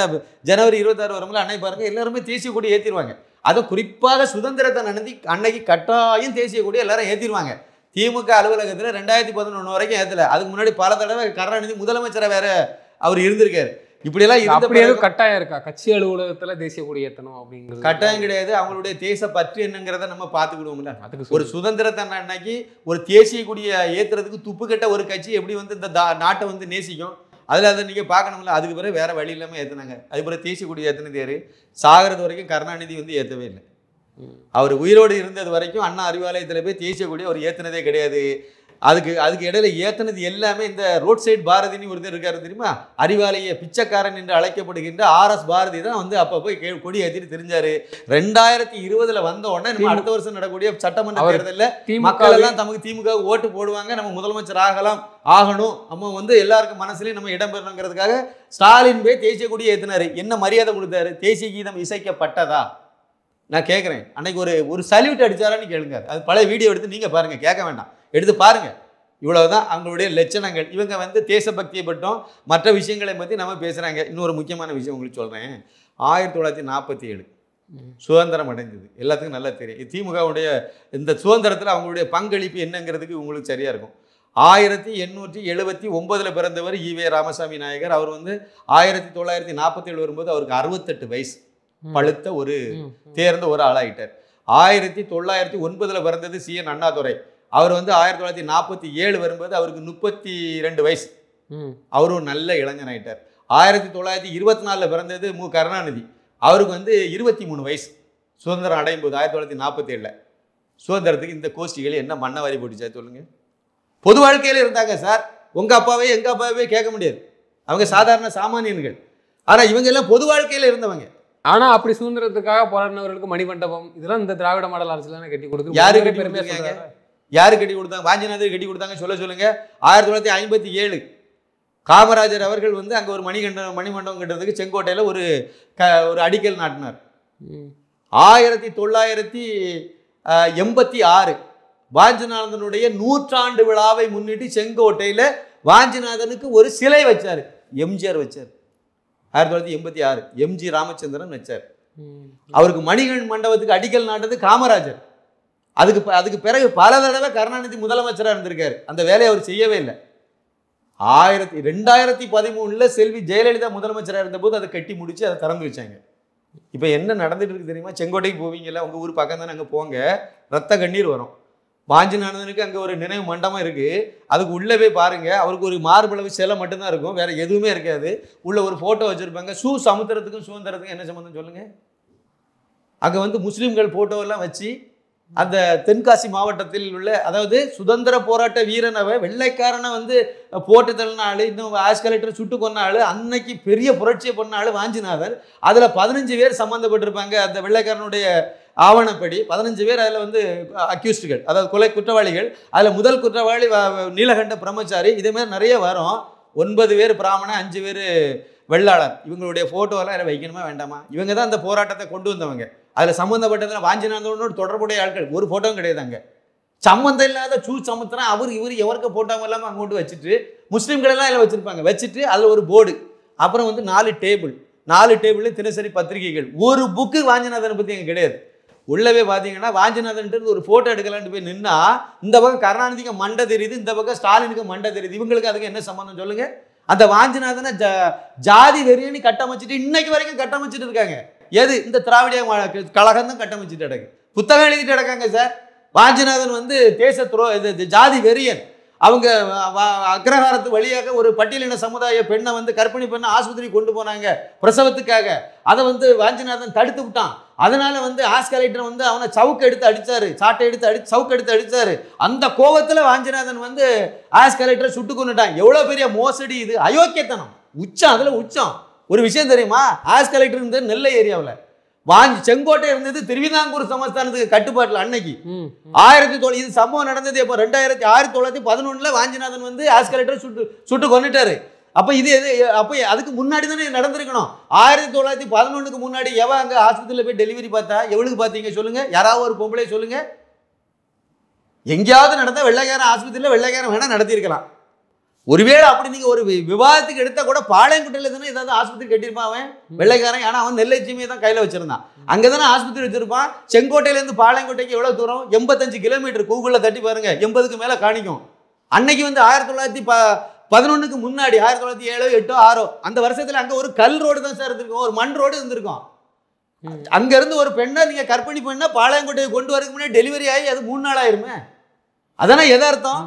ஜனவரி 26 வரும்ல, அன்னைக்கு பாருங்க எல்லாருமே தேசிய கொடி ஏற்றிடுவாங்க. அதை குறிப்பாக சுதந்திரத்தை அன்னைக்கு கட்டாயம் தேசிய கொடி எல்லாரும் ஏற்றிடுவாங்க. திமுக அலுவலகத்தில் 2011 வரைக்கும் ஏற்றல. அதுக்கு முன்னாடி பல தடவை கருணாநிதி முதலமைச்சரை வேற அவர் இருந்திருக்காரு. இப்படியெல்லாம் இருந்த கட்டாயம் இருக்கா கட்சி அலுவலகத்துல தேசிய கொடி ஏற்றணும் அப்படிங்கிறது? கட்டாயம் கிடையாது. அவங்களுடைய தேச பற்று என்னங்கிறத நம்ம பார்த்துக்கிடுவோம்ல. அதுக்கு ஒரு சுதந்திரத்தை அன்னைக்கு ஒரு தேசிய கொடியை ஏற்றுறதுக்கு துப்பு கட்ட ஒரு கட்சி எப்படி வந்து இந்த நாட்டை வந்து நேசிக்கும், அதில் அதை நீங்கள் பார்க்கணும்ல. அதுக்கு பிறகு வேற வழி இல்லாமல் ஏற்றுனாங்க. அது பிறகு தேசிய கொடி ஏற்றினது யாரு? சாகிறது வரைக்கும் கருணாநிதி வந்து ஏற்றவே இல்லை. அவர் உயிரோடு இருந்தது வரைக்கும் அண்ணா அறிவாலயத்தில் போய் தேசிய கொடி அவர் ஏற்றினதே கிடையாது. அதுக்கு இடையில ஏற்றினது எல்லாமே இந்த ரோட் சைடு பாரதின்னு ஒருத்தர் இருக்காரு தெரியுமா, அறிவாலய பிச்சைக்காரன் என்று அழைக்கப்படுகின்ற RS பாரதி தான் வந்து அப்போ போய் கொடி ஏற்றிட்டு தெரிஞ்சாரு. 2020 வந்த உடனே நம்ம அடுத்த வருஷம் நடக்கக்கூடிய சட்டமன்ற தேர்தலில் மக்கள் எல்லாம் நமக்கு திமுக ஓட்டு போடுவாங்க, நம்ம முதலமைச்சர் ஆகணும், நம்ம வந்து எல்லாருக்கும் மனசுலையும் நம்ம இடம் பெறணுங்கிறதுக்காக ஸ்டாலின் போய் தேசிய கொடி ஏற்றினாரு. என்ன மரியாதை கொடுத்தாரு? தேசிய கீதம் இசைக்கப்பட்டதா? நான் கேட்குறேன். அன்னைக்கு ஒரு சல்யூட் அடிச்சாரான்னு கேளுங்க. அது பழைய வீடியோ எடுத்து நீங்கள் பாருங்கள், கேட்க வேண்டாம், எடுத்து பாருங்க. இவ்வளவுதான் அவங்களுடைய லட்சணங்கள். இவங்க வந்து தேசபக்தியை பற்றும் மற்ற விஷயங்களை பற்றி நம்ம பேசுகிறாங்க. இன்னொரு முக்கியமான விஷயம் உங்களுக்கு சொல்கிறேன். 1947 சுதந்திரம் அடைஞ்சது, எல்லாத்துக்கும் நல்லா தெரியும். திமுகவுடைய இந்த சுதந்திரத்தில் அவங்களுடைய பங்களிப்பு என்னங்கிறதுக்கு உங்களுக்கு சரியாக இருக்கும். 1879 பிறந்தவர் ஈவே ராமசாமி நாயகர். அவர் வந்து 1947 வரும்போது அவருக்கு 68 வயசு, பழுத்த ஒரு தேர்ந்த ஒரு ஆளாயிட்டார். 1909 பிறந்தது CN அண்ணாதுரை. அவர் வந்து 1947 வரும்போது அவருக்கு 32 வயசு, அவரும் நல்ல இளைஞன் ஆயிட்டார். 1924 பிறந்தது மு கருணாநிதி. அவருக்கு வந்து 23 வயசு, சுதந்திரம் அடையும் போது 1947 சுதந்திரத்துக்கு இந்த கோஷ்டிகள் என்ன மண்ணவாரி போட்டுச்சா சொல்லுங்க. பொது வாழ்க்கையில இருந்தாங்க சார். உங்க அப்பாவே எங்க அப்பாவே கேட்க முடியாது, அவங்க சாதாரண சாமானியன்கள். ஆனா இவங்க எல்லாம் பொது வாழ்க்கையில இருந்தவங்க. ஆனா அப்படி சுதந்திரத்துக்காக போராடினவர்களுக்கு மணிமண்டபம் இதெல்லாம் இந்த திராவிட மாடல் அரசுல கட்டி கொடுத்து யாரு கட்டி கொடுத்தாங்க? யாரு கட்டி கொடுத்தாங்க? வாஞ்சிநாதர் கட்டி கொடுத்தாங்க. சொல்லுங்க. 1957 காமராஜர் அவர்கள் வந்து அங்க ஒரு மணிமண்டபம் கட்டுறதுக்கு செங்கோட்டையில ஒரு அடிக்கல் நாட்டினார். 1986 வாஞ்சிநாதனுடைய 100ஆண்டு விழாவை முன்னிட்டு செங்கோட்டையில வாஞ்சிநாதனுக்கு ஒரு சிலை வச்சாரு, எம்ஜிஆர் வச்சார். 1986 MG ராமச்சந்திரன் வச்சார். அவருக்கு மணிகண்டன் மண்டபத்துக்கு அடிக்கல் நாட்டது காமராஜர். அதுக்கு பிறகு பல தடவை கருணாநிதி முதலமைச்சராக இருந்திருக்காரு. அந்த வேலையை அவர் செய்யவே இல்லை. 2013 செல்வி ஜெயலலிதா முதலமைச்சராக இருந்தபோது அதை கட்டி முடிச்சு அதை திறந்து வச்சாங்க. இப்போ என்ன நடந்துட்டு இருக்கு தெரியுமா? செங்கோட்டைக்கு போவீங்கல்ல, உங்கள் ஊர் பக்கம் தானே, அங்கே போங்க, ரத்த கண்ணீர் வரும். வாஞ்சிநாதனுக்கு அங்கே ஒரு நினைவு மண்டபம் இருக்குது, அதுக்கு உள்ளே போய் பாருங்கள். அவருக்கு ஒரு மார்பளவு சிலை மட்டும்தான் இருக்கும், வேறு எதுவுமே இருக்காது. உள்ள ஒரு ஃபோட்டோ வச்சுருப்பாங்க. சமுத்திரத்துக்கும் சுதந்திரத்துக்கும் என்ன சம்மந்தம் சொல்லுங்கள்? அங்கே வந்து முஸ்லீம்கள் ஃபோட்டோவெல்லாம் வச்சு அந்த தென்காசி மாவட்டத்தில் உள்ள, அதாவது சுதந்திர போராட்ட வீரனவை வெள்ளைக்காரனை வந்து போட்டு தள்ளினாள், இன்னும் ஆஸ் கலெக்டர் சுட்டு கொன்னாள், அன்னைக்கு பெரிய புரட்சியை பண்ணாள் வாஞ்சிநாதன். அதில் 15 பேர் சம்மந்தப்பட்டிருப்பாங்க. அந்த வெள்ளைக்காரனுடைய ஆவணப்படி 15 பேர் அதில் வந்து அக்யூஸ்டுகள், அதாவது கொலை குற்றவாளிகள். அதில் முதல் குற்றவாளி நீலகண்ட பிரம்மச்சாரி. இதேமாதிரி நிறைய வரும். 9 பேர் பிராமணன், 5 பேர் வெள்ளாளர். இவங்களுடைய ஃபோட்டோவெல்லாம் அதில் வைக்கணுமா வேண்டாமா? இவங்க தான் அந்த போராட்டத்தை கொண்டு வந்தவங்க. அதில் சம்மந்தப்பட்டதில் வாஞ்சிநாதனோடு தொடர்புடைய ஆட்கள் ஒரு ஃபோட்டோவும் கிடையாது. அங்கே சம்மந்தம் இல்லாத சமுத்திரம் இவர் எவருக்கு ஃபோட்டோவும் இல்லாமல் அங்கே கொண்டு வச்சுட்டு முஸ்லீம்களெல்லாம் அதில் வச்சுருப்பாங்க. வச்சுட்டு அதில் ஒரு போர்டு, அப்புறம் வந்து 4 டேபிள் தினசரி பத்திரிகைகள். ஒரு புக்கு வாஞ்சிநாதனை பற்றி அங்கே கிடையாது. உள்ளவே பார்த்தீங்கன்னா வாஞ்சிநாதன் ஒரு ஃபோட்டோ எடுக்கலான்னு போய் நின்னா இந்த பக்கம் கருணாநிதிக்கு மண்டை தெரியுது, இந்த பக்கம் ஸ்டாலினுக்கு மண்டை தெரியுது. இவங்களுக்கு அதுக்கு என்ன சம்பந்தம் சொல்லுங்க? அந்த வாஞ்சிநாதனை ஜாதி வெறியன்னு கட்டமைச்சிட்டு இன்னைக்கு வரைக்கும் கட்டமைச்சிட்டு இருக்காங்க. எது? இந்த திராவிட கழகம் தான் கட்டமைச்சிட்டு கிடக்கு. புத்தகம் எழுதிட்டு கிடக்காங்க சார். வாஞ்சிநாதன் வந்து இது ஜாதி வெறியன். அவங்க அக்ரஹாரத்து வழியாக ஒரு பட்டியலின சமுதாய பெண்ணை வந்து கர்ப்பிணி பெண்ணை ஆஸ்பத்திரி கொண்டு போனாங்க பிரசவத்துக்காக. அதை வந்து வாஞ்சிநாதன் தடுத்து விட்டான். அதனால வந்து ஆஸ்கலேட்டர் வந்து அவனை சவுக்கு எடுத்து அடிச்சாரு, சாட்டை எடுத்து சவுக்கு எடுத்து அடிச்சாரு. அந்த கோபத்துல வாஞ்சிநாதன் வந்து ஆஸ்கலேட்டரை சுட்டு கொண்டுட்டான். எவ்வளவு பெரிய மோசடி இது! அயோக்கியத்தனம் உச்சம். அதுல உச்சம். ஒரு விஷயம் தெரியுமா? ஆஸ்கலேட்டர் இருந்தது நெல்லை ஏரியாவில், செங்கோட்டை இருந்தது திருவிதாங்கூர் சமஸ்தானத்துக்கு கட்டுப்பாட்டில். அன்னைக்கு இது சம்பவம் நடந்தது எப்போ? 1911 வாஞ்சிநாதன் வந்து ஆஸ்கலேட்டரை சுட்டு கொண்டுட்டாரு. அப்ப இது அப்ப அதுக்கு முன்னாடி தானே நடந்திருக்கணும். 1911க்கு முன்னாடி எவன் அங்க ஆஸ்பத்திரியில் போய் டெலிவரி பார்த்தா? எவளுக்கு பார்த்தீங்க சொல்லுங்க? யாராவது ஒரு பொம்பளை சொல்லுங்க. எங்கேயாவது நடந்தா வெள்ளைக்காரன் ஆஸ்பத்திரியில் வெள்ளைக்காரன் வேணா நடத்தியிருக்கலாம். ஒருவேளை அப்படி நீங்க ஒரு விவாதத்துக்கு எடுத்தா கூட பாளையங்குட்டையில தானே ஏதாவது ஆஸ்பத்திரி கட்டியிருப்பான் அவன் வெள்ளைக்காரன். ஆனா அவன் நெல்லை சீமையை தான் கையில வச்சிருந்தான். அங்கதானே ஆஸ்பத்திரி வச்சிருப்பான். செங்கோட்டையில இருந்து பாளையங்குட்டைக்கு எவ்வளவு தூரம்? 85 கிலோமீட்டர். கூகுள்ல தட்டி பாருங்க, 80க்கு மேல காணிக்கும். அன்னைக்கு வந்து 1911க்கு முன்னாடி 1907, 8, 6 அந்த வருஷத்துல அங்க ஒரு கல் ரோடு தான் சார் இருந்திருக்கும், ஒரு மண் ரோடு இருந்திருக்கும். அங்க இருந்து ஒரு பெண்ணை நீங்க கற்பனை பண்ணா பாளையங்குட்டையை கொண்டு வரதுக்கு முன்னாடி டெலிவரி ஆகி அது 3 நாள் ஆயிருமே. அதானே எதார்த்தம்?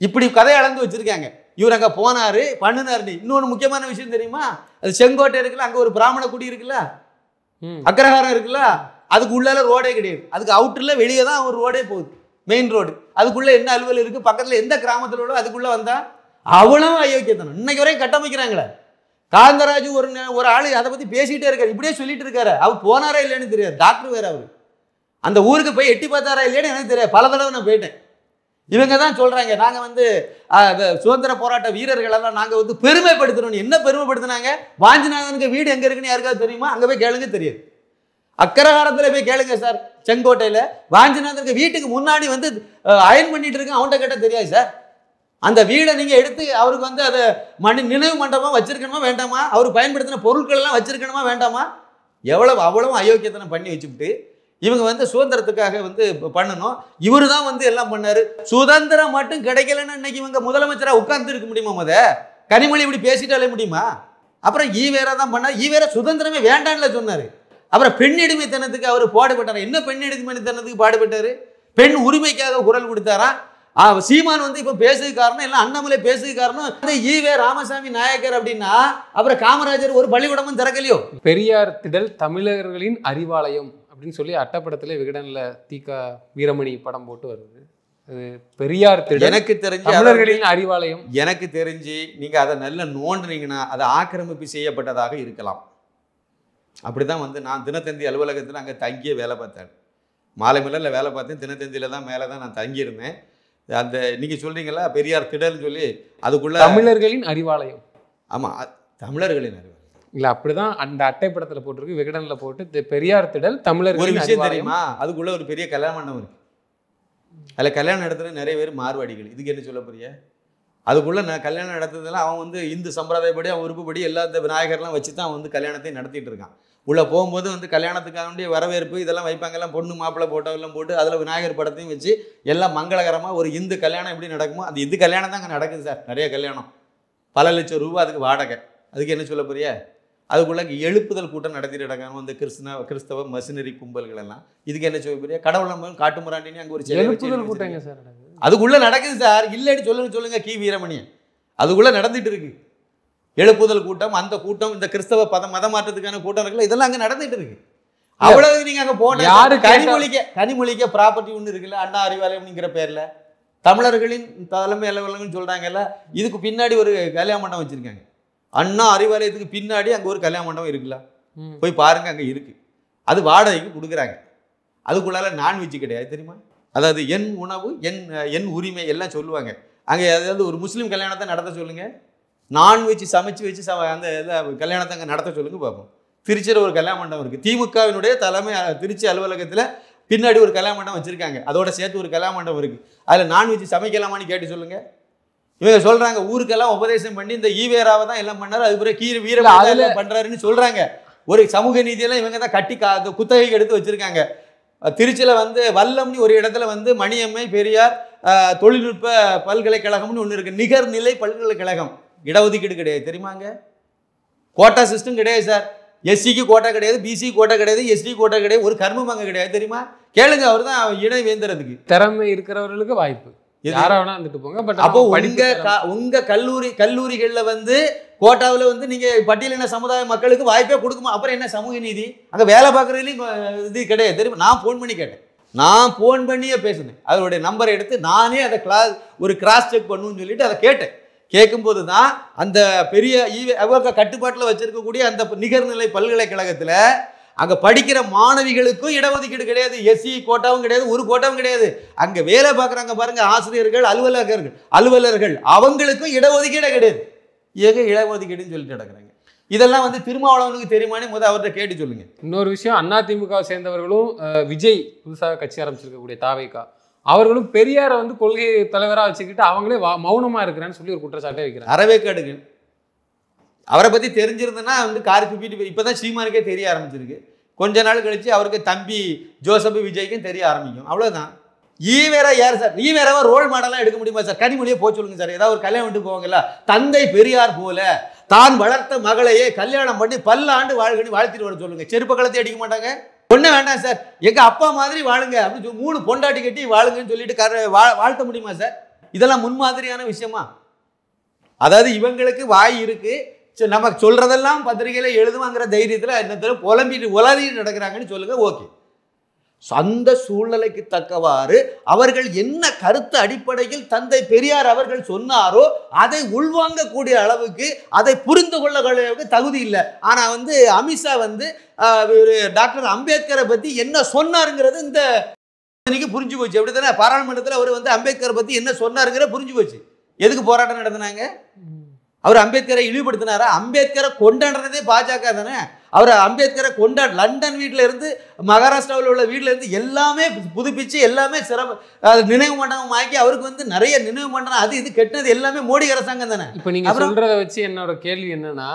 இப்படி கதையை அளந்து வச்சிருக்காங்க. இவர் அங்க போனாரு பண்ணினாரு. இன்னொன்று முக்கியமான விஷயம் தெரியுமா? அது செங்கோட்டை இருக்குல்ல, அங்க ஒரு பிராமண குடி இருக்குல்ல, அக்ரஹாரம் இருக்குல்ல, அதுக்கு உள்ளால ரோடே கிடையாது. அதுக்கு அவுட்டர்ல வெளியே தான் ஒரு ரோடே போகுது, மெயின் ரோடு. அதுக்குள்ள என்ன அலுவல் இருக்கு? பக்கத்துல எந்த கிராமத்துல உள்ள அதுக்குள்ள வந்தா அவ்வளவு அயோக்கியத்தனம். இன்னைக்கு வரைக்கும் கட்டமைக்கிறாங்களே. காந்தராஜு ஒரு ஆளு அதை பத்தி பேசிட்டே இருக்காரு, இப்படியே சொல்லிட்டு இருக்காரு. அவர் போனாரா இல்லைன்னு தெரியாது. டாக்டர் வேற அவரு. அந்த ஊருக்கு போய் எட்டி பார்த்தாரா இல்லையான்னு எனக்கு தெரியாது. பல தடவை நான் போயிட்டேன். இவங்க தான் சொல்றாங்க நாங்க வந்து சுதந்திர போராட்ட வீரர்கள் எல்லாம் நாங்க வந்து பெருமைப்படுத்துறோம். என்ன பெருமைப்படுத்தினாங்க? வாஞ்சிநாதனுக்கு வீடு எங்க இருக்குன்னு யாருக்காவது தெரியுமா? அங்க போய் கேளுங்க, தெரியாது. அக்கரகாரத்துல போய் கேளுங்க சார். செங்கோட்டையில வாஞ்சிநாதனுக்கு வீட்டுக்கு முன்னாடி வந்து அயன் பண்ணிட்டு இருக்கேன், அவன்கிட்ட கேட்ட தெரியாது சார். அந்த வீடை நீங்க எடுத்து அவருக்கு வந்து அதை நினைவு மண்டபமா வச்சிருக்கணுமா வேண்டாமா? அவர் பயன்படுத்தின பொருட்கள் எல்லாம் வச்சிருக்கணுமா வேண்டாமா? அவ்வளவு அயோக்கியத்தனம் பண்ணி வச்சுக்கிட்டு இவங்க வந்து சுதந்திரத்துக்காக வந்து பண்ணணும். இவரு தான் வந்து எல்லாம் பண்ணாரு. சுதந்திரம் மட்டும் கிடைக்கலன்னு இன்னைக்கு இவங்க முதலமைச்சரா உட்கார்ந்து இருக்க முடியுமா? கனிமொழி இப்படி பேசிட்டாலே முடியுமா? அப்புறம் ஈவேரா தான் பண்ணார். ஈவேரா சுதந்திரமே வேண்டாம்ல சொன்னாரு. அப்புறம் பெண் அடிமைத்தனத்துக்கு அவர் பாடுபட்டார். என்ன பெண் அடிமைத்தனத்துக்கு பாடுபட்டாரு? பெண் உரிமைக்காக குரல் கொடுத்தாரா? சீமான் வந்து இப்ப பேசுது காரணம் எல்லாம் அண்ணாமலை பேசுது காரணம் ஈவே ராமசாமி நாயக்கர் அப்படின்னா அப்புறம் காமராஜர் ஒரு பள்ளிக்கூடமும் திறக்கலையோ? பெரியார் திடல் தமிழர்களின் அறிவாலயம் அப்படின்னு சொல்லி அட்டப்படத்துல விகடன்ல தீகா வீரமணி படம் போட்டு வருது. அது பெரியார் திடல் எனக்கு தெரிஞ்சு தமிழர்களின் அறிவாலயம். எனக்கு தெரிஞ்சு நீங்க அதை நல்ல நோண்டுனீங்கன்னா அது ஆக்கிரமிப்பு செய்யப்பட்டதாக இருக்கலாம். அப்படிதான் வந்து நான் தினத்தந்தி அலுவலகத்தில் அங்கே தங்கிய வேலை பார்த்தேன். மாலை மலரில் வேலை பார்த்தேன். தினத்தந்தியில் தான் மேலே தான் நான் தங்கியிருந்தேன். அந்த நீங்கள் சொல்கிறீங்களா பெரியார் திடல்னு சொல்லி, அதுக்குள்ள தமிழர்களின் அறிவாலயம். ஆமாம், தமிழர்களின் அறிவாலயம் இல்லை, அப்படிதான் அந்த அட்டைப்படத்தில் போட்டிருக்கு, விகடனில் போட்டு பெரியார் திடல் தமிழர். ஒரு விஷயம் தெரியுமா? அதுக்குள்ள ஒரு பெரிய கல்யாண மண்டபம் இருக்கு. அதில் கல்யாணம் நடத்துகிற நிறைய பேர் மார்வாடிகள். இதுக்கு என்ன சொல்ல போறிய? அதுக்குள்ளே நான் கல்யாணம் நடத்துறதுல அவன் வந்து இந்து சம்பிரதாயப்படி அவன் விருப்பப்படி எல்லா இந்த விநாயகர்லாம் வச்சு தான் அவன் வந்து கல்யாணத்தை நடத்திட்டு இருக்கான். உள்ளே போகும்போது வந்து கல்யாணத்துக்காக வேண்டிய வரவேற்பு இதெல்லாம் வைப்பாங்க. எல்லாம் பொண்ணு மாப்பிள்ளை போட்டோவெல்லாம் போட்டு அதில் விநாயகர் படத்தையும் வச்சு எல்லாம் மங்களகரமாக ஒரு இந்து கல்யாணம் எப்படி நடக்குமோ அந்த இந்து கல்யாணம் தான் அங்கே நடக்குது சார். நிறைய கல்யாணம் பல லட்சம் ரூபா அதுக்கு வாடகை. அதுக்கு என்ன சொல்ல போறிய? அதுக்குள்ளே எழுப்புதல் கூட்டம் நடத்திட்டு இருக்காங்க வந்து கிறிஸ்தவ மசினரி கும்பல்கள் எல்லாம். இதுக்கு என்ன சொல்ல போறிய? கடவுள் காட்டுமுறாண்டினி அங்கே ஒரு எழுப்புதல் கூட்டங்க சார் அதுக்குள்ளே நடக்குது சார். இல்லைன்னு சொல்லுங்க கி வீரமணி. அதுக்குள்ளே நடந்துட்டு இருக்கு எழுப்புதல் கூட்டம். அந்த கூட்டம் இந்த கிறிஸ்தவ மத மாற்றத்துக்கான கூட்டம் இருக்குல்ல, இதெல்லாம் அங்கே நடந்துட்டு இருக்கு. அவ்வளவு நீங்க அங்கே போன யாரு கனிமொழிக்க ப்ராப்பர்ட்டி ஒன்று இருக்குல்ல, அண்ணா அறிவாலயம்ங்கிற பேர்ல தமிழர்களின் தலைமை அலுவலகம்னு சொல்றாங்கல்ல, இதுக்கு பின்னாடி ஒரு கல்யாண மண்டபம் வச்சிருக்காங்க. அண்ணா அறிவாலயத்துக்கு பின்னாடி அங்கே ஒரு கல்யாண மண்டபம் இருக்குல்ல, போய் பாருங்க அங்கே இருக்கு. அது வாடகைக்கு கொடுக்குறாங்க. அதுக்குள்ளால நான்வெஜ் கிடையாது தெரியுமா? அதாவது என் உணவு என் உரிமை எல்லாம் சொல்லுவாங்க. அங்கே அதாவது ஒரு முஸ்லீம் கல்யாணத்தை நடத்த சொல்லுங்க, நான்வெஜ் சமைச்சு வச்சு அந்த கல்யாணத்தை அங்கே நடத்த சொல்லுங்க பார்ப்போம். திருச்சியில் ஒரு கல்யாண மண்டபம் இருக்குது. திமுகவினுடைய தலைமை திருச்சி அலுவலகத்தில் பின்னாடி ஒரு கல்யாண மண்டபம் வச்சுருக்காங்க. அதோட சேர்த்து ஒரு கல்யாண மண்டபம் இருக்குது. அதில் நான்வெஜ் சமைக்கலாமான்னு கேட்டு சொல்லுங்கள். இவங்க சொல்கிறாங்க ஊருக்கெல்லாம் உபதேசம் பண்ணி இந்த ஈவேராவை தான் எல்லாம் பண்ணாரு, அது பிறகு வீரமணி பண்ணுறாருன்னு சொல்கிறாங்க. ஒரு சமூக நீதியெல்லாம் இவங்க தான் கட்டி குத்தகைக்கு எடுத்து வச்சுருக்காங்க. திருச்சியில் வந்து வல்லம்னு ஒரு இடத்துல வந்து மணியம்மை பெரியார் தொழில்நுட்ப பல்கலைக்கழகம்னு ஒன்று இருக்குது, நிகர்நிலை பல்கலைக்கழகம். இடஒதுக்கீடு கிடையாது தெரியுமாங்க, கோட்டா சிஸ்டம் கிடையாது சார். எஸ்சிக்கு கோட்டா கிடையாது, பிசி கோட்டா கிடையாது, எஸ்டி கோட்டா கிடையாது, ஒரு கர்மம் அங்கே கிடையாது தெரியுமா? கேளுங்க, அவர் தான் இணை வேந்தறதுக்கு. திறமை இருக்கிறவர்களுக்கு வாய்ப்பு, யாரா வேணா வந்துட்டு போங்க. பட் அப்போ உங்க கல்லூரிகள்ல வந்து கோட்டாவில் வந்து நீங்க பட்டியலின சமுதாய மக்களுக்கு வாய்ப்பே கொடுக்குமா? அப்புறம் என்ன சமூக நீதி? அங்க வேலை பார்க்கறதுலயும் இது கிடையாது தெரியுமா? நான் போன் பண்ணி கேட்டேன், நான் போன் பண்ணியே பேசினேன், அதனுடைய நம்பரை எடுத்து நானே அதை ஒரு கிராஸ் செக் பண்ணுன்னு சொல்லிட்டு அதை கேட்டேன். கேட்கும்போது தான் அந்த பெரிய அவங்க கட்டுப்பாட்டில் வச்சிருக்கக்கூடிய அந்த நிகர்நிலை பல்கலைக்கழகத்தில் அங்கே படிக்கிற மாணவிகளுக்கும் இடஒதுக்கீடு கிடையாது, எஸ்சி கோட்டாவும் கிடையாது, ஒரு கோட்டாவும் கிடையாது. அங்கே வேலை பார்க்குறாங்க பாருங்க ஆசிரியர்கள், அலுவலர்கள் அவங்களுக்கும் இடஒதுக்கீடே கிடையாது. ஏக இடஒதுக்கீடுன்னு சொல்லிட்டு நடக்கிறாங்க. இதெல்லாம் வந்து திருமாவளவனுக்கு தெரியுமானே முதல் அவர்கிட்ட கேட்டு சொல்லுங்க. இன்னொரு விஷயம், அதிமுக சேர்ந்தவர்களும் விஜய் புதுசாக கட்சி ஆரம்பிச்சிருக்கக்கூடிய தாவேகா அவர்களும் பெரியாரை வந்து கொள்கை தலைவராக வச்சுக்கிட்டு அவங்களே மௌனமா இருக்கிறான்னு சொல்லி ஒரு குற்றச்சாட்டை வைக்கிறாங்க. அறவேக்காடுங்க. அவரை பற்றி தெரிஞ்சிருந்தேன்னா வந்து காரி துப்பிட்டு இப்போ தான் சீமானுக்கே தெரிய ஆரம்பிச்சிருக்கு. கொஞ்ச நாள் கழிச்சு அவருக்கு தம்பி ஜோசப் விஜய்க்கும் தெரிய ஆரம்பிக்கும், அவ்வளோதான். ஈவேரா யார் சார்? ஈவேராவை ரோல் மாடலாக எடுக்க முடியுமா சார்? கனிமொழியை போய் சொல்லுங்க சார். ஏதாவது ஒரு கல்யாணம் விட்டு போவாங்கல்ல, தந்தை பெரியார் போல தான் வளர்த்த மகளையே கல்யாணம் பண்ணி பல்லாண்டு வாழ்கன்னு வாழ்த்திட்டு வர சொல்லுங்க. செருப்ப கலத்தி அடிக்க மாட்டாங்க. ஒன்றும் வேண்டாம் சார், எங்க அப்பா மாதிரி வாழுங்க அப்படின்னு சொல்லி 3 பொண்டாட்டி கட்டி வாழுங்கன்னு சொல்லிட்டு வாழ்த்த முடியுமா சார்? இதெல்லாம் முன்மாதிரியான விஷயமா? அதாவது இவங்களுக்கு வாய் இருக்கு, நமக்கு சொல்றதெல்லாம் பத்திரிகையில எழுதுவாங்கிற தைரியத்தில் என்ன புலம்பிட்டு உலகிட்டு நடக்கிறாங்கன்னு சொல்லுங்க, ஓகே. அந்த சூழ்நிலைக்கு தக்கவாறு அவர்கள் என்ன கருத்து அடிப்படையில் தந்தை பெரியார் அவர்கள் சொன்னாரோ அதை உள்வாங்கக்கூடிய அளவுக்கு, அதை புரிந்து கொள்ளக்கூடிய அளவுக்கு தகுதி இல்லை. ஆனா வந்து அமித்ஷா வந்து டாக்டர் அம்பேத்கரை பத்தி என்ன சொன்னாருங்கிறது இந்த புரிஞ்சு போச்சு. அப்படித்தானே பாராளுமன்றத்தில் அவர் வந்து அம்பேத்கரை பத்தி என்ன சொன்னாருங்கிற புரிஞ்சு போச்சு. எதுக்கு போராட்டம் நடத்தினாங்க? அவர் அம்பேத்கரை இழிவுபடுத்தினாரா? அம்பேத்கரை கொண்டாடுறதே பாஜக தானே. அவர் அம்பேத்கரை லண்டன் வீட்டில் இருந்து மகாராஷ்டிராவில் உள்ள வீட்டில் இருந்து எல்லாமே புதுப்பிச்சு எல்லாமே நினைவு மண்டபம் ஆக்கி அவருக்கு வந்து நிறைய நினைவு மண்டபம் அது இது கெட்டது எல்லாமே மோடி அரசாங்கம் தானே. இப்போ நீங்க சொல்றத வச்சு என்னோட கேள்வி என்னன்னா,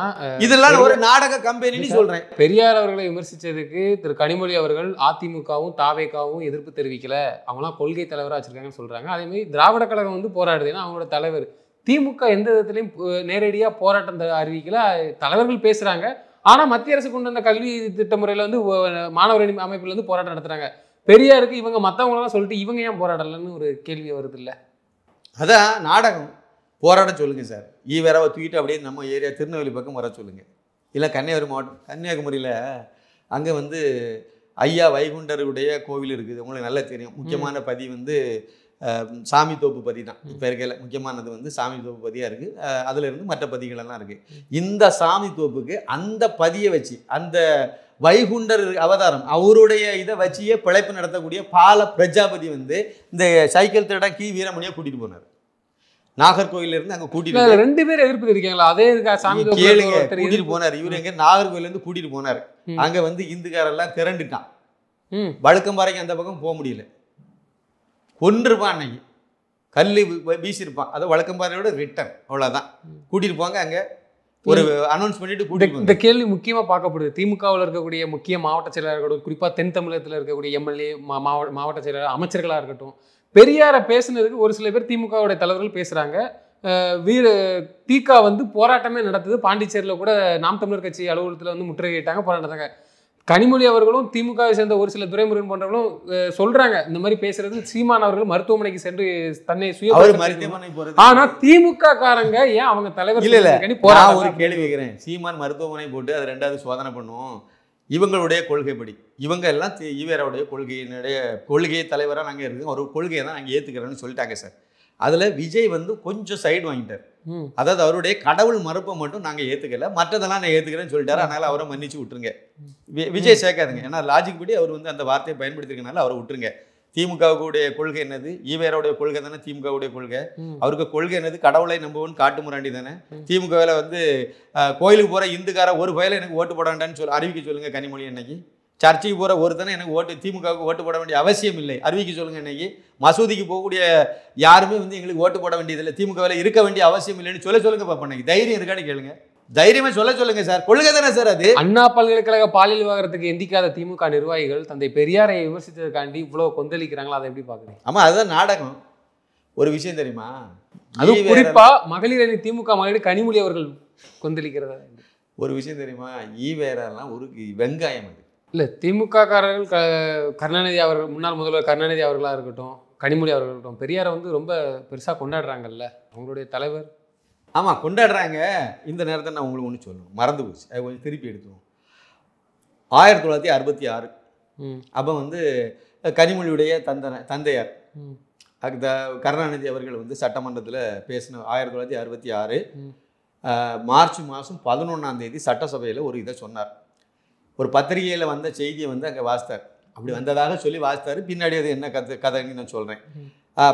இதெல்லாம் ஒரு நாடக கம்பெனின்னு சொல்றேன். பெரியார் அவர்களை விமர்சிச்சதுக்கு திரு கனிமொழி அவர்கள் அதிமுகவும் தாவேகாவும் எதிர்ப்பு தெரிவிக்கல, அவங்களாம் கொள்கை தலைவராக வச்சிருக்காங்கன்னு சொல்றாங்க. அதே மாதிரி திராவிட கழகம் வந்து போராடுது, ஏன்னா அவங்களோட தலைவர். திமுக எந்த விதத்திலையும் நேரடியாக போராட்டம் அறிவிக்கல, தலைவர்கள் பேசுறாங்க. ஆனால் மத்திய அரசு கொண்டு வந்த கல்வி திட்ட முறையில் வந்து மாணவர் அமைப்புல இருந்து போராட்டம் நடத்துறாங்க. பெரியாருக்கு இவங்க மற்றவங்களெல்லாம் சொல்லிட்டு இவங்க ஏன் போராடலன்னு ஒரு கேள்வி வருது இல்லை? அதான் நாடகம். போராட சொல்லுங்க சார். ஈவேராவை தூக்கிட்டு அப்படியே நம்ம ஏரியா திருநெல்வேலி பக்கம் வர சொல்லுங்க, இல்லை கன்னியாகுமரி மாவட்டம் கன்னியாகுமரியில் அங்கே வந்து ஐயா வைகுண்டருடைய கோவில் இருக்குது, உங்களுக்கு நல்லா தெரியும். முக்கியமான பதி வந்து சாமி தோப்பு பதி தான். இப்போ இருக்கையில் முக்கியமானது வந்து சாமி தோப்பு பதியாக இருக்குது. அதில் இருந்து மற்ற பதிகளெல்லாம் இருக்குது. இந்த சாமி தோப்புக்கு அந்த பதியை வச்சு அந்த வைகுண்டர் அவதாரம் அவருடைய இதை வச்சியே பிழைப்பு நடத்தக்கூடிய பால பிரஜாபதி வந்து இந்த சைக்கிள் திருடன் கி வீரமணியை கூட்டிகிட்டு போனார். நாகர்கோவிலிருந்து அங்கே கூட்டிட்டு 2 பேர் எதிர்ப்பு தெரிவிக்காங்களா? அதே சாமி கேளுங்க, கூட்டிட்டு போனார். இவர் எங்க நாகர்கோவிலேருந்து கூட்டிட்டு போனார். அங்கே வந்து இந்துக்காரெல்லாம் திரண்டுட்டான். வழுக்கம்பாறைக்கு அந்த பக்கம் போக முடியல, கொன்றுப்பான். அன்னைக்கு கல் வீசியிருப்பான். அதை வழக்கம்பாறையோட ரிட்டன், அவ்வளோதான். கூட்டிகிட்டு போங்க, அங்கே ஒரு அனௌன்ஸ் பண்ணிட்டு கூட்டிட்டு. இந்த கேள்வி முக்கியமாக பார்க்கப்படுது. திமுகவில் இருக்கக்கூடிய முக்கிய மாவட்ட செயலாளர்கள், குறிப்பாக தென் தமிழகத்தில் இருக்கக்கூடிய எம்எல்ஏ, மாவட்ட செயலாளர், அமைச்சர்களாக இருக்கட்டும், பெரியாரை பேசுனதுக்கு ஒரு சில பேர் திமுகவுடைய தலைவர்கள் பேசுகிறாங்க. திக வந்து போராட்டமே நடத்துது. பாண்டிச்சேரியில் கூட நாம் தமிழர் கட்சி அலுவலகத்தில் வந்து முற்றுகையிட்டாங்க, போராட்டாங்க. கனிமொழி அவர்களும் திமுகவை சேர்ந்த ஒரு சில துரைமுருகன் போன்றவர்களும் சொல்றாங்க, இந்த மாதிரி பேசுறது சீமான் அவர்கள் மருத்துவமனைக்கு சென்று தன்னை சுய மருத்துவமனை போறது. ஆனா திமுக காரங்க ஏன் அவங்க தலைவர் ஒரு கேள்வி கேட்கிறேன். சீமான் மருத்துவமனை போட்டு அது 2வது சோதனை பண்ணுவோம். இவங்களுடைய கொள்கைப்படி இவங்க எல்லாம் ஈவேராவுடைய கொள்கை தலைவராக நாங்கள் இருக்கோம், ஒரு கொள்கையை தான் நாங்கள் ஏற்றுக்கிறோன்னு சொல்லிட்டாங்க சார். அதில் விஜய் வந்து கொஞ்சம் சைடு வாங்கிட்டார். அதாவது அவருடைய கடவுள் மறுப்பை மட்டும் நாங்கள் ஏற்றுக்கல, மற்றதெல்லாம் நான் ஏற்றுக்கிறேன்னு சொல்லிட்டாரு. அதனால் அவரை மன்னிச்சு விட்டுருங்க. விஜய் சேர்க்காதுங்க, ஏன்னா லாஜிக் படி அவர் வந்து அந்த வார்த்தையை பயன்படுத்திருக்கனால அவரை விட்டுருங்க. திமுகவுடைய கொள்கை என்னது? ஈவேராவுடைய கொள்கை தானே திமுகவுடைய கொள்கை. அவருக்கு கொள்கை என்னது? கடவுளை நம்புவன் காட்டு முராண்டி தானே. திமுகவில் வந்து கோயிலுக்கு போகிற இந்துக்கார ஒரு பயில எனக்கு ஓட்டு போட வேண்டான்னு அறிவிக்க சொல்லுங்கள் கனிமொழி. இன்னைக்கு சர்ச்சைக்கு போகிற ஒருத்தனை எனக்கு ஓட்டு திமுகவுக்கு ஓட்டு போட வேண்டிய அவசியம் இல்லை, அறிவிக்க சொல்லுங்கள். இன்னைக்கு மசூதிக்கு போகக்கூடிய யாருமே வந்து எங்களுக்கு ஓட்டு போட வேண்டியதில்லை, திமுகவில் இருக்க வேண்டிய அவசியம் இல்லைன்னு சொல்லுங்க பார்ப்போம். இன்னைக்கு தைரியம் இருக்கான்னு கேளுங்க. தைரியமா சொல்லுங்க சார். கொள்கை தானே சார் அது. அண்ணா பல்கலைக்கழக பாலியல் விவகாரத்துக்கு எந்திக்காத திமுக நிர்வாகிகள் தந்தை பெரியாரை விமர்சித்ததுக்காண்டி இவ்வளவு கொந்தளிக்கிறாங்களா, அதை எப்படி பாக்குறீங்க? ஆமா, அதுதான் நாடகம். ஒரு விஷயம் தெரியுமா, அது குறிப்பா மகளிர் அணி திமுக மகளிர் கனிமொழி அவர்கள் கொந்தளிக்கிறதா ஒரு விஷயம் தெரியுமா, ஈவேரெல்லாம் ஒரு வெங்காயம் அது இல்ல. திமுக காரர்கள் கருணாநிதி அவர்கள், முன்னாள் முதல்வர் கருணாநிதி அவர்களா இருக்கட்டும், கனிமொழி அவர்கள் இருக்கட்டும், பெரியாரை வந்து ரொம்ப பெருசா கொண்டாடுறாங்கல்ல அவங்களுடைய தலைவர். ஆமாம், கொண்டாடுறாங்க. இந்த நேரத்தில் நான் உங்களுக்கு ஒன்று சொல்லணும், மறந்து போச்சு, அது கொஞ்சம் திருப்பி எடுத்துவோம். 1966 அப்போ வந்து கனிமொழியுடைய தந்தையார் கருணாநிதி அவர்கள் வந்து சட்டமன்றத்தில் பேசின 1966 மார்ச் மாதம் 11ஆம் தேதி சட்டசபையில் ஒரு இதை சொன்னார். ஒரு பத்திரிகையில் வந்த செய்தியை வந்து அங்கே வாசித்தார். அப்படி வந்ததாக சொல்லி வாசித்தார். பின்னாடி அது என்ன கதைன்னு நான் சொல்கிறேன்.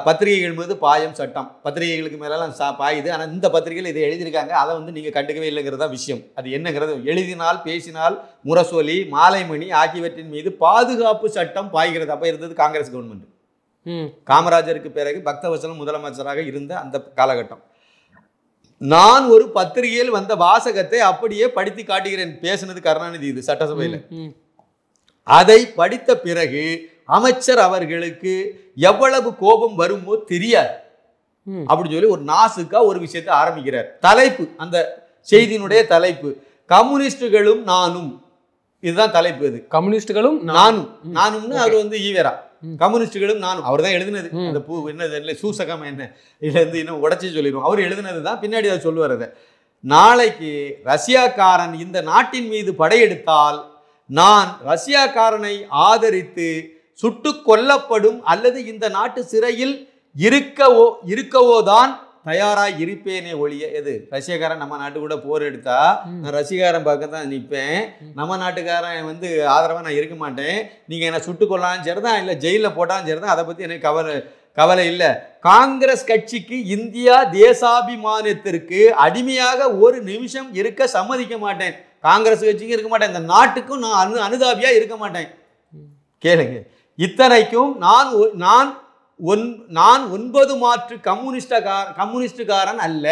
பத்திரிகைகள் மீது பாயம் சட்டம், பத்திரிகைகளுக்கு மேலெல்லாம் பாயுது. ஆனால் இந்த பத்திரிகையில் இதை எழுதியிருக்காங்க, அதை வந்து நீங்கள் கண்டுக்கவே இல்லைங்கிறதா விஷயம். அது என்னங்கிறது, எழுதினால் பேசினால் முரசொலி மாலைமணி ஆகியவற்றின் மீது பாதுகாப்பு சட்டம் பாய்கிறது. அப்போ இருந்தது காங்கிரஸ் கவர்மெண்ட். காமராஜருக்கு பிறகு பக்தவசலம் முதலமைச்சராக இருந்த அந்த காலகட்டம். நான் ஒரு பத்திரிகையில் வந்த வாசகத்தை அப்படியே படித்து காட்டுகிறேன். பேசினது கருணாநிதி இது சட்டசபையில். அதை படித்த பிறகு அமைச்சர் அவர்களுக்கு எவ்வளவு கோபம் வருமோ தெரியாது. அப்படி சொல்லி ஒரு நாசுக்கா ஒரு விஷயத்தை ஆரம்பிக்கிறார். தலைப்பு, அந்த செய்தியினுடைய தலைப்பு கம்யூனிஸ்டுகளும் நானும். இதுதான் தலைப்பு. இது கம்யூனிஸ்டுகளும் நானும்னு அவர் வந்து ஈவேரா. கம்யூனிஸ்டுகளும் நானும் அவர் தான் எழுதினது. அந்த பூ என்னது சூசகம் என்ன இல்லை வந்து இன்னும் உடச்சி சொல்லிடுவோம். அவர் எழுதினது தான், பின்னாடி அதை சொல்லுவார். அதை நாளைக்கு ரஷ்யாக்காரன் இந்த நாட்டின் மீது படையெடுத்தால் நான் ரஷ்யாக்காரனை ஆதரித்து சுட்டு கொல்லப்படும் அல்லது இந்த நாட்டு சிறையில் இருக்கவோ தான் தயாராக இருப்பேனே ஒழிய. எது ரஷ்யக்காரன் நம்ம நாட்டு கூட போர் எடுத்தா நான் ரஷ்யக்காரன் பார்க்க தான் நிற்பேன். நம்ம நாட்டுக்காரன் வந்து ஆதரவாக நான் இருக்க மாட்டேன். நீங்கள் என்னை சுட்டு கொள்ளலாம் சரிதான், இல்லை ஜெயிலில் போட்டாலும் சரிதான், அதை பற்றி எனக்கு கவலை இல்லை. காங்கிரஸ் கட்சிக்கு இந்தியா தேசாபிமானத்திற்கு அடிமையாக ஒரு நிமிஷம் இருக்க சம்மதிக்க மாட்டேன். காங்கிரஸ் கட்சிக்கு இருக்க மாட்டேன், இந்த நாட்டுக்கும் நான் அனுதாபியா இருக்க மாட்டேன். கேளுங்க, இத்தனைக்கும் நான் 9 மாற்று கம்யூனிஸ்டுக்காரன் அல்ல.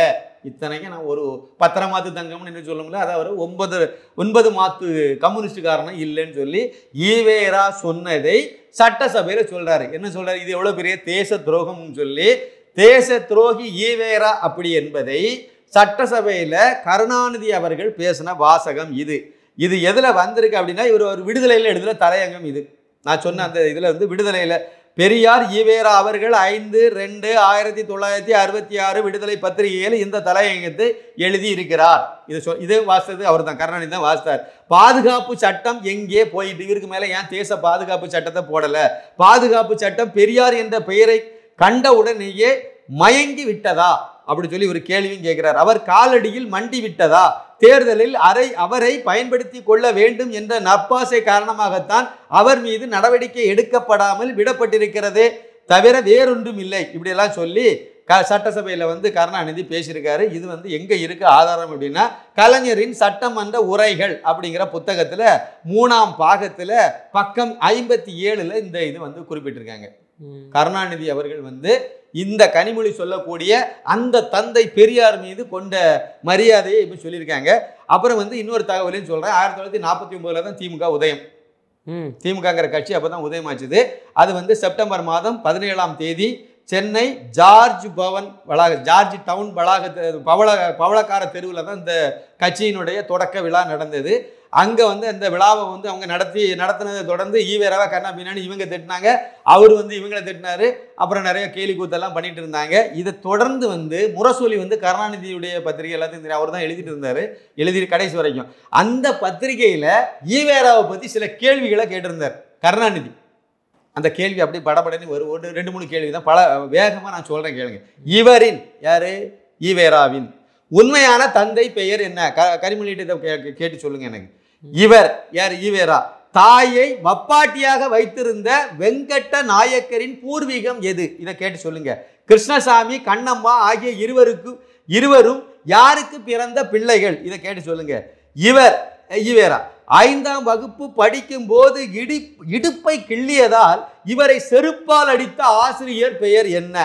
இத்தனைக்கும் நான் ஒரு பத்திரமாத்து தங்கம்னு என்ன சொல்ல முடியல, அதாவது 9 மாத்து கம்யூனிஸ்டுக்காரனும் இல்லைன்னு சொல்லி ஈவேரா சொன்னதை சட்டசபையில் சொல்றாரு. என்ன சொல்றாரு, இது எவ்வளவு பெரிய தேச துரோகம்னு சொல்லி, தேச துரோகி ஈவேரா அப்படி என்பதை சட்டசபையில் கருணாநிதி அவர்கள் பேசின வாசகம் இது. இது எதில் வந்திருக்கு அப்படின்னா, இவர் ஒரு விடுதலையில் எழுதுகிற தலையங்கம். இது நான் சொன்ன அந்த இதில் வந்து விடுதலையில் பெரியார் ஈவேரா அவர்கள் 5/2/1966 விடுதலை பத்திரிகையில் இந்த தலையங்கத்தை எழுதி இருக்கிறார். இது வாசித்தது அவர் தான், கருணாநிதி தான் வாசித்தார். பாதுகாப்பு சட்டம் எங்கே போயிட்டு, இவருக்கு மேலே ஏன் தேச பாதுகாப்பு சட்டத்தை போடலை? பாதுகாப்பு சட்டம் பெரியார் என்ற பெயரை கண்ட உடனேயே மயங்கி விட்டதா அப்படி சொல்லி ஒரு கேள்வியும் கேட்கிறார். அவர் காலடியில் மண்டி விட்டதா? தேர்தலில் அவரை பயன்படுத்தி கொள்ள வேண்டும் என்ற நப்பாசை காரணமாகத்தான் அவர் மீது நடவடிக்கை எடுக்கப்படாமல் விடப்பட்டிருக்கிறதே தவிர வேறொன்றும் இல்லை. இப்படியெல்லாம் சொல்லி சட்டசபையில் வந்து கருணாநிதி பேசியிருக்காரு. இது வந்து எங்கே இருக்கு ஆதாரம் அப்படின்னா, கலைஞரின் சட்டமன்ற உரைகள் அப்படிங்கிற புத்தகத்தில் 3ஆம் பாகத்தில் பக்கம் 57 இந்த இது வந்து குறிப்பிட்டிருக்காங்க. கருணாநிதி அவர்கள் வந்து இந்த கனிமொழி சொல்லக்கூடிய அந்த தந்தை பெரியார் மீது கொண்ட மரியாதையை இப்போ சொல்லியிருக்காங்க. அப்புறம் வந்து இன்னொரு தகவலையும் சொல்கிறேன். 1949 தான் திமுக உதயம். திமுகங்கிற கட்சி அப்போ தான் உதயமாச்சுது. அது வந்து செப்டம்பர் மாதம் 17ஆம் தேதி சென்னை ஜார்ஜ் டவுன் பவளக்கார தெருவில் தான் இந்த கட்சியினுடைய தொடக்க விழா நடந்தது. அங்கே வந்து அந்த விழாவை வந்து அவங்க நடத்தினதை தொடர்ந்து ஈவேராவை கண்ணா பின்னாடி இவங்க திட்டினாங்க, அவர் வந்து இவங்களை திட்டினாரு. அப்புறம் நிறைய கேலி கூத்தெல்லாம் பண்ணிட்டு இருந்தாங்க. இதை தொடர்ந்து வந்து முரசொலி வந்து கருணாநிதியுடைய பத்திரிகை எல்லாத்தையும் தெரியும், அவர் தான் எழுதிட்டு இருந்தார், எழுதி கடைசி வரைக்கும். அந்த பத்திரிகையில் ஈவேராவை பற்றி சில கேள்விகளை கேட்டிருந்தார் கருணாநிதி. அந்த கேள்வி அப்படி படப்படன்னு ஒரு 2-3 கேள்வி தான், பல வேகமாக நான் சொல்கிறேன் கேளுங்க. இவரின் யாரு, ஈவேராவின் உண்மையான தந்தை பெயர் என்ன? கனிமொழியிட்ட கேட்டு சொல்லுங்க எனக்கு. இவர் யார், ஈவேரா தாயை வப்பாட்டியாக வைத்திருந்த வெங்கட்ட நாயக்கரின் பூர்வீகம் எது? இதை கேட்டு சொல்லுங்க. கிருஷ்ணசாமி கண்ணம்மா ஆகிய இருவரும் யாருக்கு பிறந்த பிள்ளைகள்? இதை கேட்டு சொல்லுங்க. ஈவேரா 5ஆம் வகுப்பு படிக்கும் போது இடுப்பை கிள்ளியதால் இவரை செருப்பால் அடித்த ஆசிரியர் பெயர் என்ன?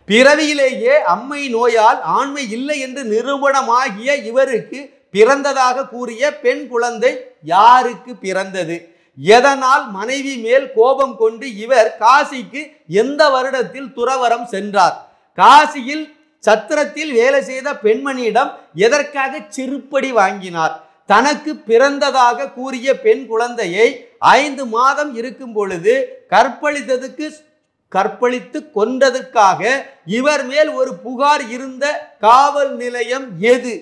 பிறவியிலேயே அம்மை நோயால் ஆண்மை இல்லை என்று நிரூபணமாகிய இவருக்கு பிறந்ததாக கூறிய பெண் குழந்தை யாருக்கு பிறந்தது? எதனால் மனைவி மேல் கோபம் கொண்டு இவர் காசிக்கு எந்த வருடத்தில் துறவரம் சென்றார்? காசியில் சத்திரத்தில் வேலை செய்த பெண்மணியிடம் எதற்காக செருப்படி வாங்கினார்? தனக்கு பிறந்ததாக கூறிய பெண் குழந்தையை 5 மாதம் இருக்கும் பொழுது கற்பழித்து கொண்டதற்காக இவர் மேல் ஒரு புகார் இருந்த காவல் நிலையம் எது?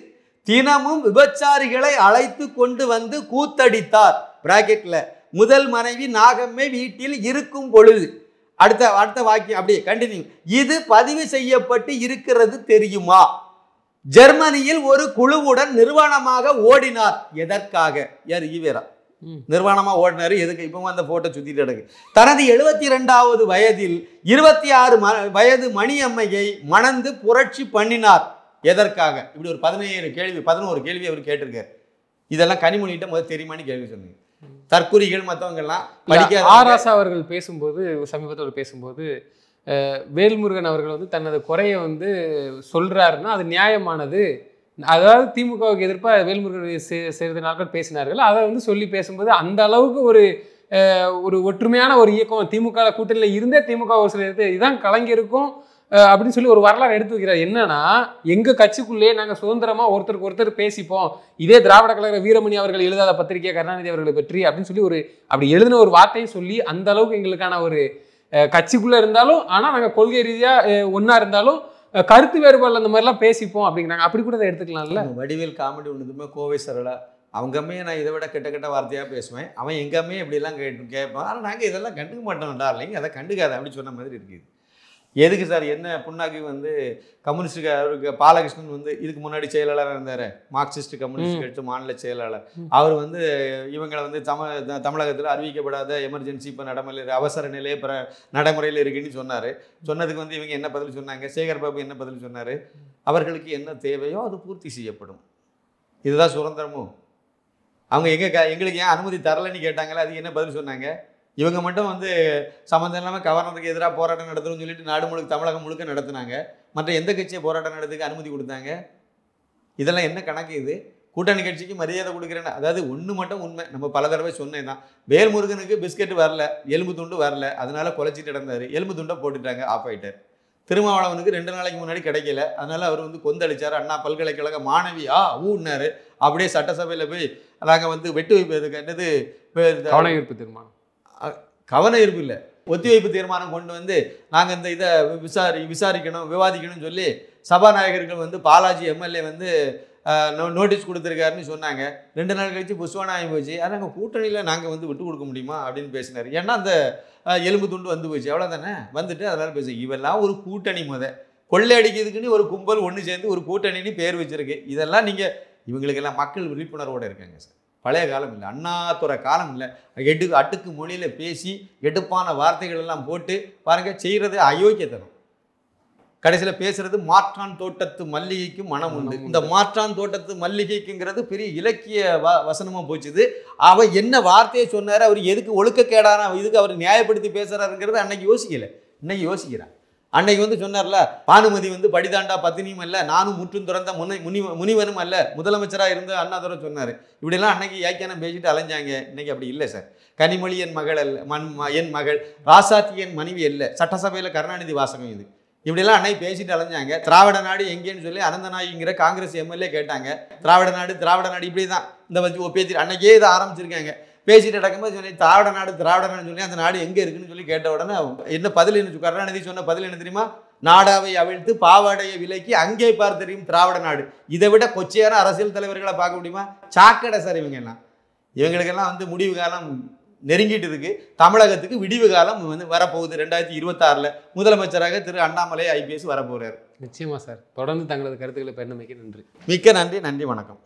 தினமும் விபச்சாரிகளை அழைத்து கொண்டு வந்து கூத்தடித்தார். பிராக்கெட்ல முதல் மனைவி நாகம்மை வீட்டில் இருக்கும் பொழுது. அடுத்த வாக்கியம் அப்படியே கண்டினியூ. இது பதிவு செய்யப்பட்டு இருக்கிறது தெரியுமா? ஜெர்மனியில் ஒரு குழுவுடன் நிர்வாணமாக ஓடினார். எதற்காக? யார்? ஈவேரா நிர்வாணமா ஓடினாரு. எதுக்கு? இப்போ அந்த போட்டோ சுத்திட்டு கிடக்கு. தனது 72வது வயதில் 26 வயது மணியம்மையை மணந்து புரட்சி பண்ணினார். எதற்காக? இப்படி ஒரு 11 கேள்வி அவர் கேட்டிருக்காரு. இதெல்லாம் கனிமொழிகிட்ட முதல் தெரியுமான்னு கேள்வி சொன்னீங்க. தற்குறிகள் மற்றவங்க எல்லாம் படிக்காத ஆராசா அவர்கள் பேசும்போது, சமீபத்தில் பேசும்போது, வேல்முருகன் அவர்கள் வந்து தனது குறைய வந்து சொல்றாருன்னா அது நியாயமானது. அதாவது திமுகவுக்கு எதிர்ப்பாக வேல்முருகன் சிறிது நாட்கள் பேசினார்கள். அதை வந்து சொல்லி பேசும்போது அந்த அளவுக்கு ஒரு ஒற்றுமையான ஒரு இயக்கம் திமுக கூட்டணியில் இருந்தே திமுக ஒரு சில இதுதான் கலைஞருக்கும் அப்படின்னு சொல்லி ஒரு வரலாறு எடுத்து வைக்கிறார். என்னன்னா, எங்க கட்சிக்குள்ளேயே நாங்கள் சுதந்திரமா ஒருத்தருக்கு ஒருத்தர் பேசிப்போம். இதே திராவிட கழக வீரமணி அவர்கள் எழுதாத பத்திரிகை கருணாநிதி அவர்களை பற்றி அப்படின்னு சொல்லி அப்படி எழுதின ஒரு வார்த்தையை சொல்லி அந்த அளவுக்கு எங்களுக்கான ஒரு கட்சிக்குள்ள இருந்தாலும் ஆனால் நாங்கள் கொள்கை ரீதியா ஒன்னா இருந்தாலும் கருத்து வேறுபாடு அந்த மாதிரிலாம் பேசிப்போம் அப்படிங்கிறாங்க. அப்படி கூட அதை எடுத்துக்கலாம்ல. வடிவேல் காமெடி ஒன்றுதுமே கோவை சரளா அவங்கமே நான் இதை விட கெட்ட வார்த்தையாக பேசுவேன், அவன் எங்கேயுமே இப்படிலாம் கேட்பான். ஆனால் நாங்கள் இதெல்லாம் கண்டுக்க மாட்டோம் டார்லிங், அதை கண்டுக்காத அப்படின்னு சொன்ன மாதிரி இருக்குது. எதுக்கு சார்? என்ன புண்ணாக்கு வந்து கம்யூனிஸ்ட் அவருக்கு பாலகிருஷ்ணன் வந்து இதுக்கு முன்னாடி செயலாளராக இருந்தார், மார்க்சிஸ்ட் கம்யூனிஸ்ட் கட்சி மாநில செயலாளர். அவர் வந்து இவங்களை வந்து தமிழகத்தில் அறிவிக்கப்படாத எமர்ஜென்சி இப்போ அவசர நிலையை நடைமுறையில் இருக்குன்னு சொன்னார். சொன்னதுக்கு வந்து இவங்க என்ன பதில் சொன்னாங்க? சேகர் பாபு என்ன பதில் சொன்னார்? அவர்களுக்கு என்ன தேவையோ அது பூர்த்தி செய்யப்படும், இதுதான் சுதந்திரமும். அவங்க எங்களுக்கு ஏன் அனுமதி தரலைன்னு கேட்டாங்களே, அதுக்கு என்ன பதில் சொன்னாங்க? இவங்க மட்டும் வந்து சம்மந்தம் இல்லாமல் கவர்னருக்கு எதிராக போராட்டம் நடத்தணும்னு சொல்லிட்டு நாடு முழுக்க தமிழகம் முழுக்க நடத்தினாங்க. மற்ற எந்த கட்சியை போராட்டம் நடத்துக்கு அனுமதி கொடுத்தாங்க? இதெல்லாம் என்ன கணக்கு? இது கூட்டணி கட்சிக்கு மரியாதை கொடுக்குறேன்னு. அதாவது ஒன்று மட்டும் உண்மை, நம்ம பல தடவை சொன்னேன் தான், வேல்முருகனுக்கு பிஸ்கெட் வரல, எலும்பு துண்டு வரல, அதனால குலைச்சிட்டு நடந்தார். எலும்பு துண்டை போட்டுட்டாங்க, ஆஃப் ஆகிட்டார். திருமாவளவனுக்கு 2 நாளைக்கு முன்னாடி கிடைக்கல, அதனால அவர் வந்து கொந்தளிச்சார். அண்ணா பல்கலைக்கழக மாணவி ஊன்னாரு. அப்படியே சட்டசபையில் போய் நாங்கள் வந்து வெட்டு வைப்பதுக்கு என்னது கவன ஈர்ப்பு தீர்மானம், கவன ஈர்ப்பு இல்லை, ஒத்திவைப்பு தீர்மானம் கொண்டு வந்து நாங்கள் இந்த இதை விசாரிக்கணும் விவாதிக்கணும்னு சொல்லி சபாநாயகர்கள் வந்து பாலாஜி எம்எல்ஏ வந்து நோட்டீஸ் கொடுத்துருக்காருன்னு சொன்னாங்க. 2 நாள் கழிச்சு புஷ்வானா ஆகி போச்சு. ஆனால் நாங்கள் கூட்டணியில் நாங்கள் வந்து விட்டு கொடுக்க முடியுமா அப்படின்னு பேசினார். ஏன்னா அந்த எலும்பு துண்டு வந்து போச்சு, அவ்வளோதானே. வந்துட்டு அதனால் பேச இவெல்லாம் ஒரு கூட்டணி கொள்ளை அடிக்கிறதுக்குன்னு ஒரு கும்பல் ஒன்று சேர்ந்து ஒரு கூட்டணின்னு பேர் வச்சிருக்கு. இதெல்லாம் நீங்கள் இவங்களுக்கெல்லாம் மக்கள் விழிப்புணர்வோடு இருக்காங்க சார். பழைய காலம் இல்லை, அண்ணாதுரை காலம் இல்லை. அட்டுக்கு மொழியில் பேசி எடுப்பான வார்த்தைகள் எல்லாம் போட்டு பாருங்க, செய்கிறது அயோக்கியத்தனம். கடைசியில் பேசுறது மாற்றான் தோட்டத்து மல்லிகைக்கும் மனம் உண்டு. இந்த மாற்றான் தோட்டத்து மல்லிகைக்குங்கிறது பெரிய இலக்கிய வசனமாக போச்சுது. அவர் என்ன வார்த்தையை சொன்னார், அவர் எதுக்கு ஒழுக்கக்கேடான இதுக்கு அவர் நியாயப்படுத்தி பேசுறாருங்கிறது அன்னைக்கு யோசிக்கலை, இன்னைக்கு யோசிக்கிறார். அன்னைக்கு வந்து சொன்னார்ல, பானுமதி வந்து படிதாண்டா பத்தினியும் அல்ல, நானும் முற்றும் துறந்த முனிவனும் அல்ல, முதலமைச்சராக இருந்து அண்ணாதுரை சொன்னார். இப்படிலாம் அன்னைக்கு வியாக்கியானம் பேசிட்டு அலைஞ்சாங்க. இன்னைக்கு அப்படி இல்லை சார். கனிமொழி என் மகள் அல்ல, என் மகள் ராசாத்தி என் மனைவி அல்ல, சட்டசபையில் கருணாநிதி வாசகம் இது. இப்படிலாம் அன்னைக்கு பேசிட்டு அலைஞ்சாங்க. திராவிட நாடு எங்கேன்னு சொல்லி அனந்தநாயகிங்கிற காங்கிரஸ் எம்எல்ஏ கேட்டாங்க. திராவிட நாடு இப்படி தான் இந்த வச்சு பேசி அன்னைக்கே இதை ஆரம்பிச்சிருக்காங்க. பேசிட்டு நடக்கும்போது சொல்லி திராவிட நாடுன்னு சொல்லி அந்த நாடு எங்கே இருக்குன்னு சொல்லி கேட்ட உடனே என்ன பதில் என்ன கருணாநிதி சொன்ன பதில் என்ன தெரியுமா? நாடாவை அவிழ்த்து பாவாடையை விலைக்கு அங்கே பார் தெரியும் திராவிட நாடு. இதை விட கொச்சையான அரசியல் தலைவர்களை பார்க்க முடியுமா? சாக்கடை சார் இவங்கெல்லாம். இவங்களுக்கெல்லாம் வந்து முடிவு காலம் நெருங்கிட்டு இருக்கு. தமிழகத்துக்கு விடிவு காலம் வந்து வரப்போகுது. 2026 முதலமைச்சராக திரு அண்ணாமலை IPS வரப்போகிறார். நிச்சயமா சார். தொடர்ந்து தங்களது கருத்துக்களை பெருமைக்கு நன்றி. மிக்க நன்றி. நன்றி, வணக்கம்.